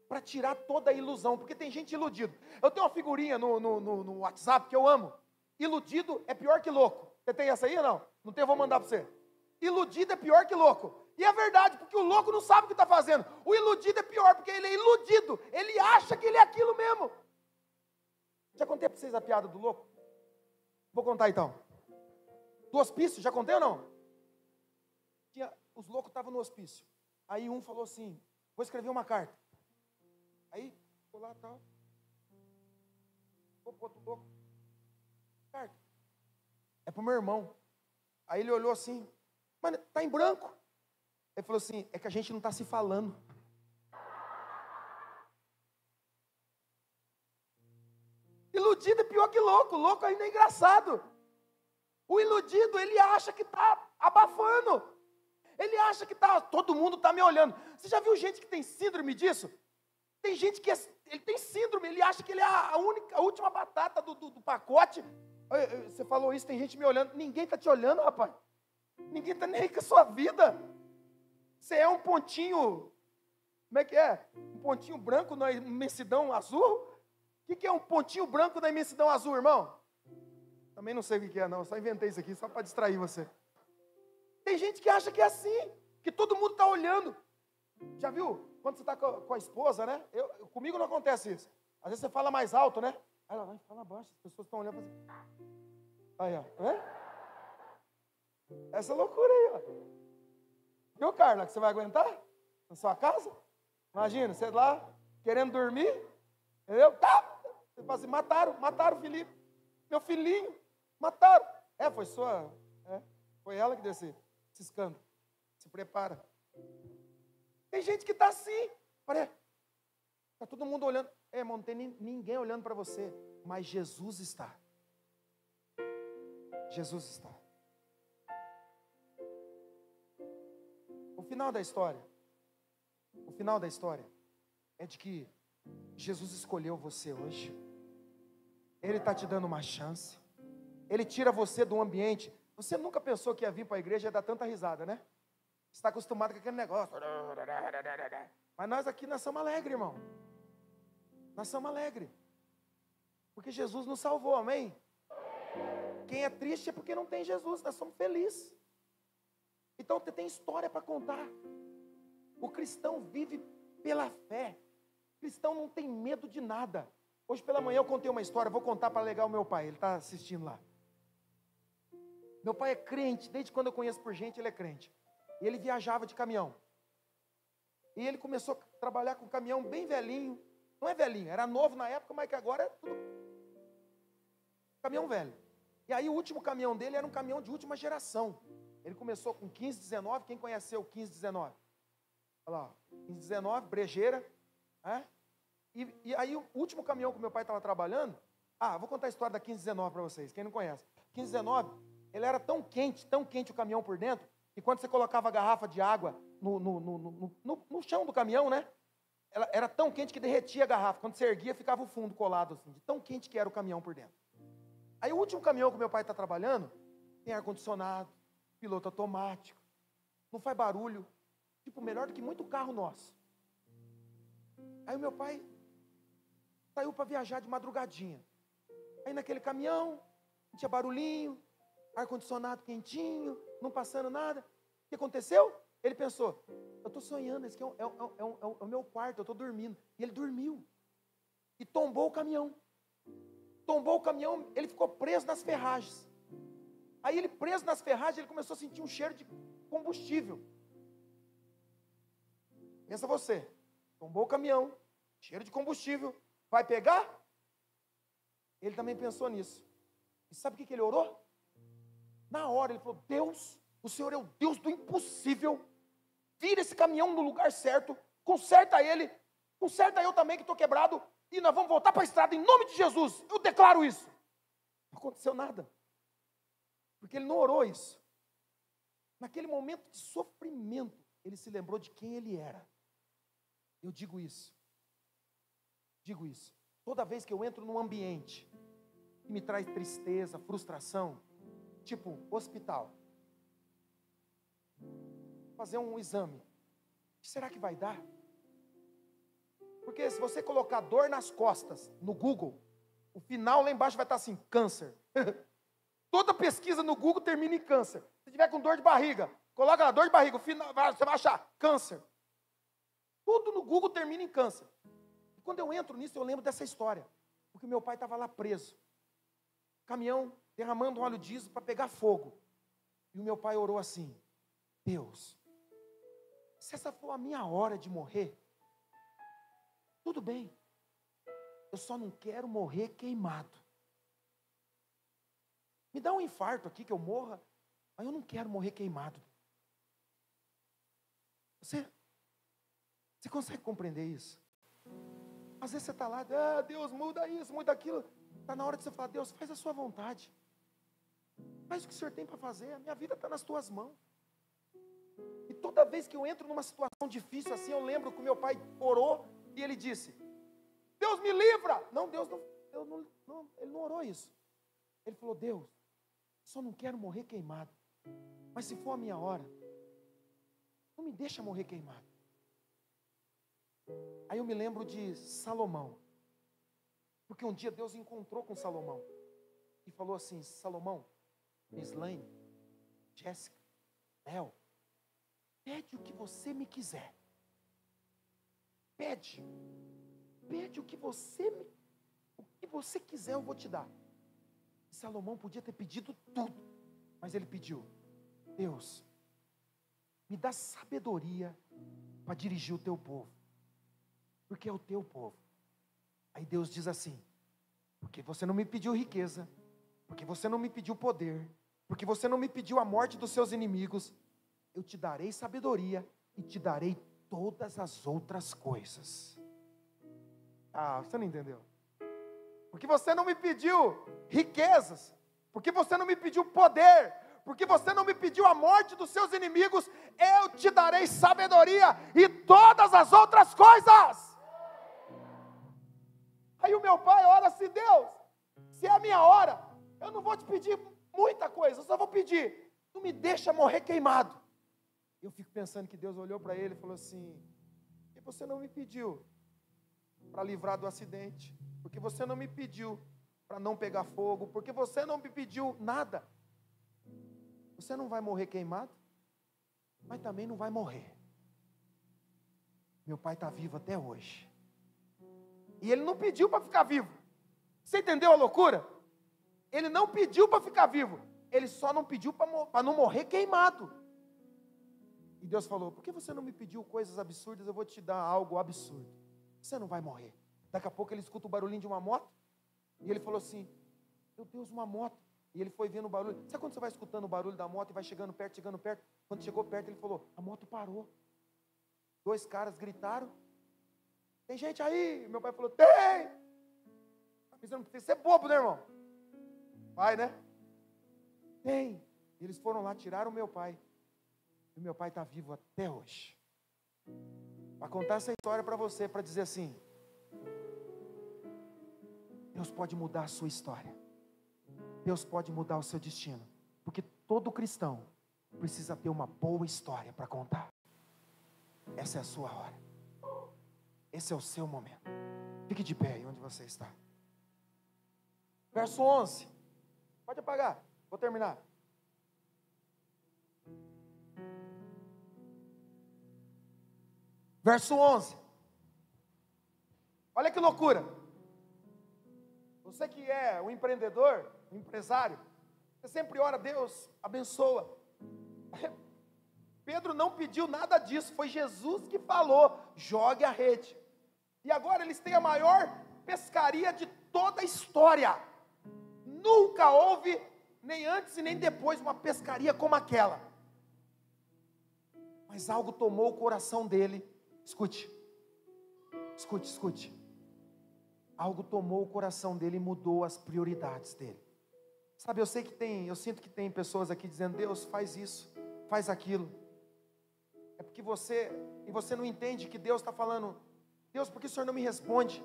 para tirar toda a ilusão, porque tem gente iludida. Eu tenho uma figurinha no WhatsApp que eu amo. Iludido é pior que louco. Você tem essa aí ou não? Não tem, eu vou mandar para você. Iludido é pior que louco. E é verdade, porque o louco não sabe o que está fazendo. O iludido é pior, porque ele é iludido. Ele acha que ele é aquilo mesmo. Já contei para vocês a piada do louco? Vou contar então. Do hospício, já contei ou não? Os loucos estavam no hospício. Aí um falou assim, vou escrever uma carta. Aí, ficou lá e tal. Ficou pro outro louco. Carta. É pro meu irmão. Aí ele olhou assim, mas tá em branco. Ele falou assim, é que a gente não está se falando. Iludido é pior que louco. Louco ainda é engraçado. O iludido, ele acha que está abafando. Ele acha que todo mundo está me olhando. Você já viu gente que tem síndrome disso? Tem gente que ele tem síndrome, ele acha que ele é a última batata do pacote. Você falou isso, tem gente me olhando. Ninguém está te olhando, rapaz. Ninguém está nem aí com a sua vida. Você é um pontinho, como é que é? Um pontinho branco na imensidão azul? O que é um pontinho branco na imensidão azul, irmão? Também não sei o que é, não. Só inventei isso aqui, só para distrair você. Tem gente que acha que é assim, que todo mundo está olhando. Já viu? Quando você está com a esposa, né? Comigo não acontece isso. Às vezes você fala mais alto, né? Aí ela vai falar baixo, as pessoas estão olhando. Aí, ó. Essa loucura aí, ó. Viu, Carla, que você vai aguentar? Na sua casa? Imagina, você lá, querendo dormir. Entendeu? Tá! Você fala assim, mataram o Felipe. Meu filhinho, mataram. Foi ela que deu esse escândalo. Se prepara. Tem gente que está assim. Está todo mundo olhando. Irmão, não tem ninguém olhando para você. Mas Jesus está. Jesus está. O final da história é de que Jesus escolheu você hoje. Ele está te dando uma chance. Ele tira você do ambiente. Você nunca pensou que ia vir para a igreja e ia dar tanta risada, né? Você está acostumado com aquele negócio. Mas nós somos alegres, irmão. Nós somos alegres. Porque Jesus nos salvou, amém? Quem é triste é porque não tem Jesus. Nós somos felizes. Então você tem história para contar. O cristão vive pela fé. O cristão não tem medo de nada. Hoje pela manhã eu contei uma história, vou contar para alegar o meu pai, ele está assistindo lá. Meu pai é crente, desde quando eu conheço por gente, ele é crente. E ele viajava de caminhão. E ele começou a trabalhar com caminhão bem velhinho. Não é velhinho, era novo na época, mas que agora é tudo caminhão velho. E aí o último caminhão dele era um caminhão de última geração. Ele começou com 1519, quem conheceu o 1519? Olha lá, 1519, brejeira. E aí o último caminhão que meu pai estava trabalhando, vou contar a história da 1519 para vocês, quem não conhece. 1519, ele era tão quente o caminhão por dentro, que quando você colocava a garrafa de água no chão do caminhão, né? Ela era tão quente que derretia a garrafa. Quando você erguia, ficava o fundo colado, assim, de tão quente que era o caminhão por dentro. Aí o último caminhão que meu pai está trabalhando, tem ar-condicionado, piloto automático, não faz barulho, tipo, melhor do que muito carro nosso. Aí o meu pai saiu para viajar de madrugadinha. Aí naquele caminhão, não tinha barulhinho, ar-condicionado quentinho, não passando nada. O que aconteceu? Ele pensou, eu estou sonhando, esse aqui é o meu quarto, eu estou dormindo. E ele dormiu. E tombou o caminhão. Tombou o caminhão, ele ficou preso nas ferragens. Aí ele preso nas ferragens, ele começou a sentir um cheiro de combustível. Pensa você, tombou o caminhão, cheiro de combustível, vai pegar? Ele também pensou nisso. E sabe o que ele orou? Na hora ele falou: Deus, o Senhor é o Deus do impossível. Vira esse caminhão no lugar certo, conserta ele, conserta eu também que estou quebrado, e nós vamos voltar para a estrada em nome de Jesus. Eu declaro isso. Não aconteceu nada, porque ele não orou isso. Naquele momento de sofrimento, ele se lembrou de quem ele era. Eu digo isso. Toda vez que eu entro num ambiente que me traz tristeza, frustração, tipo hospital, fazer um exame, o que será que vai dar? Porque se você colocar dor nas costas no Google, o final lá embaixo vai estar assim: câncer. Toda pesquisa no Google termina em câncer. Se tiver com dor de barriga, coloca lá, dor de barriga, o final, você vai achar câncer. Tudo no Google termina em câncer. E quando eu entro nisso, eu lembro dessa história. Porque meu pai estava lá preso. Caminhão derramando óleo diesel para pegar fogo. E o meu pai orou assim: Deus, se essa for a minha hora de morrer, tudo bem. Eu só não quero morrer queimado. Me dá um infarto aqui que eu morra, mas eu não quero morrer queimado. Você consegue compreender isso? Às vezes você está lá: Deus, muda isso, muda aquilo. Está na hora de você falar: Deus, faz a sua vontade. Faz o que o Senhor tem para fazer. A minha vida está nas tuas mãos. E toda vez que eu entro numa situação difícil assim, eu lembro que o meu pai orou e ele disse: Deus me livra. Não, ele não orou isso. Ele falou: Deus, só não quero morrer queimado. Mas se for a minha hora, não me deixa morrer queimado. Aí eu me lembro de Salomão. Porque um dia Deus encontrou com Salomão e falou assim: Salomão, Mislaine, Jéssica, Léo, pede o que você me quiser. Pede o que você quiser, eu vou te dar. E Salomão podia ter pedido tudo, mas ele pediu: Deus, me dá sabedoria para dirigir o teu povo, porque é o teu povo. Aí Deus diz assim: porque você não me pediu riqueza, porque você não me pediu poder, porque você não me pediu a morte dos seus inimigos, eu te darei sabedoria e te darei todas as outras coisas. Você não entendeu? Porque você não me pediu riquezas, porque você não me pediu poder, porque você não me pediu a morte dos seus inimigos, eu te darei sabedoria e todas as outras coisas. Aí o meu pai ora assim: Deus, se é a minha hora, eu não vou te pedir muita coisa, eu só vou pedir, não me deixa morrer queimado. Eu fico pensando que Deus olhou para ele e falou assim: e você não me pediu para livrar do acidente, porque você não me pediu para não pegar fogo, porque você não me pediu nada. Você não vai morrer queimado, mas também não vai morrer. Meu pai está vivo até hoje. E ele não pediu para ficar vivo. Você entendeu a loucura? Ele não pediu para ficar vivo. Ele só não pediu para não morrer queimado. E Deus falou: por que você não me pediu coisas absurdas? Eu vou te dar algo absurdo. Você não vai morrer. Daqui a pouco ele escuta o barulhinho de uma moto. E ele falou assim: meu Deus, uma moto. E ele foi vendo o barulho. Sabe quando você vai escutando o barulho da moto e vai chegando perto? Quando chegou perto, ele falou: a moto parou. 2 caras gritaram: tem gente aí? Meu pai falou: tem. Você não precisa ser bobo, né, irmão? Vai, né? Tem. Eles foram lá, tiraram o meu pai. E o meu pai está vivo até hoje. Para contar essa história para você, para dizer assim: Deus pode mudar a sua história. Deus pode mudar o seu destino. Porque todo cristão precisa ter uma boa história para contar. Essa é a sua hora. Esse é o seu momento. Fique de pé aí onde você está. Verso 11. Pode apagar. Vou terminar. Verso 11. Olha que loucura. Você que é um empreendedor, um empresário, Você sempre ora, Deus, abençoa. Pedro não pediu nada disso, foi Jesus que falou, jogue a rede. E agora eles têm a maior pescaria de toda a história. Nunca houve, nem antes e nem depois, uma pescaria como aquela. Mas algo tomou o coração dele. Escute. Algo tomou o coração dele e mudou as prioridades dele. Sabe, eu sinto que tem pessoas aqui dizendo, Deus, faz isso, faz aquilo. É porque você não entende que Deus está falando, Deus, por que o Senhor não me responde?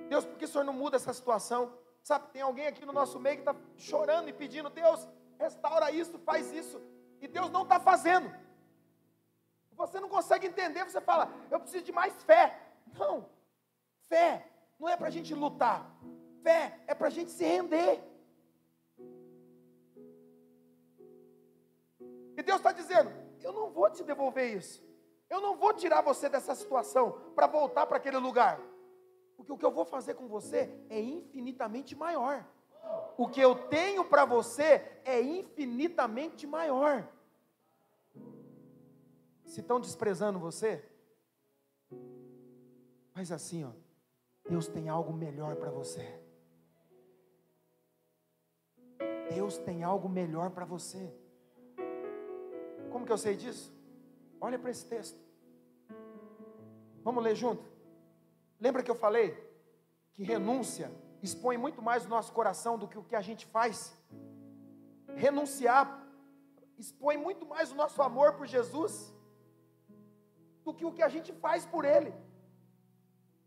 Deus, por que o Senhor não muda essa situação? Sabe, tem alguém aqui no nosso meio que está chorando e pedindo, Deus, restaura isso, faz isso. E Deus não está fazendo. Você não consegue entender, você fala, eu preciso de mais fé. Não, fé não é para a gente lutar. Fé é para a gente se render. E Deus está dizendo, eu não vou te devolver isso. Eu não vou tirar você dessa situação para voltar para aquele lugar. Porque o que eu vou fazer com você é infinitamente maior. O que eu tenho para você é infinitamente maior. Se estão desprezando você, faz assim, ó. Deus tem algo melhor para você. Deus tem algo melhor para você. Como que eu sei disso? Olha para esse texto. Vamos ler junto? Lembra que eu falei que renúncia expõe muito mais o nosso coração do que o que a gente faz? Renunciar expõe muito mais o nosso amor por Jesus do que o que a gente faz por Ele.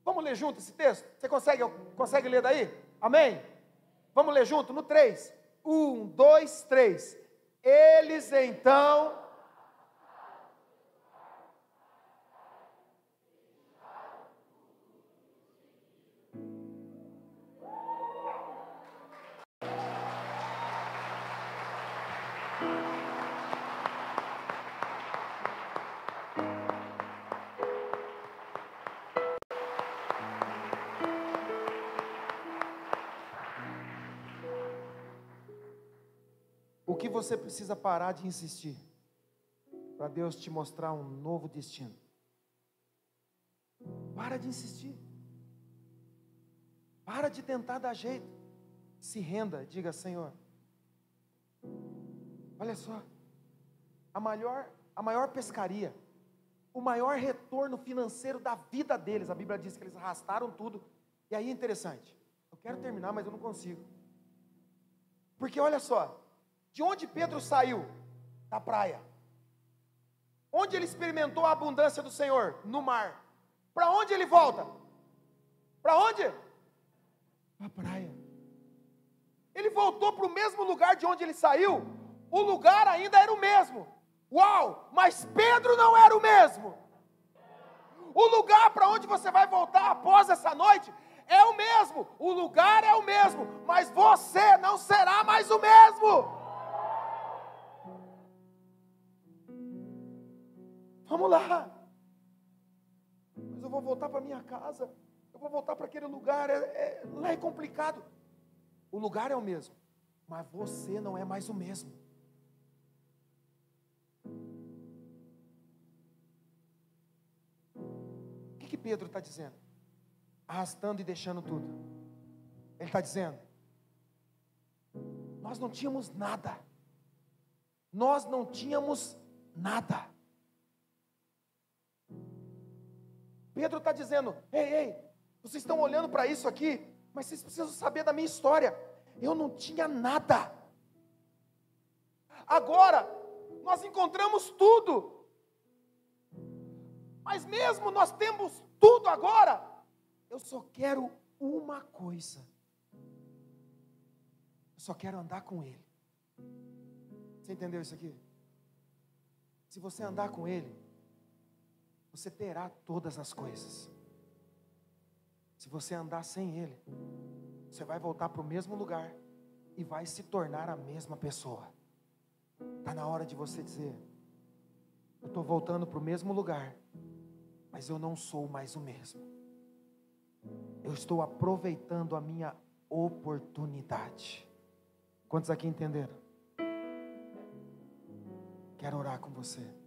Vamos ler junto esse texto? Você consegue ler daí? Amém? Vamos ler junto no 3. 1, 2, 3. Eles então... O que você precisa parar de insistir para Deus te mostrar um novo destino? Para de insistir. Para de tentar dar jeito. Se renda, diga, Senhor. Olha só, a maior pescaria, o maior retorno financeiro da vida deles, a Bíblia diz que eles arrastaram tudo. E aí é interessante, eu quero terminar, mas eu não consigo. Porque olha só, de onde Pedro saiu? Da praia. Onde ele experimentou a abundância do Senhor? No mar. Para onde ele volta? Para onde? Para a praia. Ele voltou para o mesmo lugar de onde ele saiu. O lugar ainda era o mesmo. Uau! Mas Pedro não era o mesmo. O lugar para onde você vai voltar após essa noite é o mesmo. O lugar é o mesmo. Mas você não será mais o mesmo. Vamos lá. Mas eu vou voltar para minha casa. Eu vou voltar para aquele lugar. Lá é complicado. O lugar é o mesmo. Mas você não é mais o mesmo. O que Pedro está dizendo? Arrastando e deixando tudo. Ele está dizendo: nós não tínhamos nada. Nós não tínhamos nada. Pedro está dizendo: ei, vocês estão olhando para isso aqui, mas vocês precisam saber da minha história. Eu não tinha nada. Agora, nós encontramos tudo. Mas mesmo nós temos tudo agora, eu só quero uma coisa. Eu só quero andar com Ele. Você entendeu isso aqui? Se você andar com Ele, você terá todas as coisas. Se você andar sem Ele, você vai voltar para o mesmo lugar e vai se tornar a mesma pessoa. Está na hora de você dizer: eu estou voltando para o mesmo lugar, mas eu não sou mais o mesmo. Eu estou aproveitando a minha oportunidade. Quantos aqui entenderam? quero orar com você.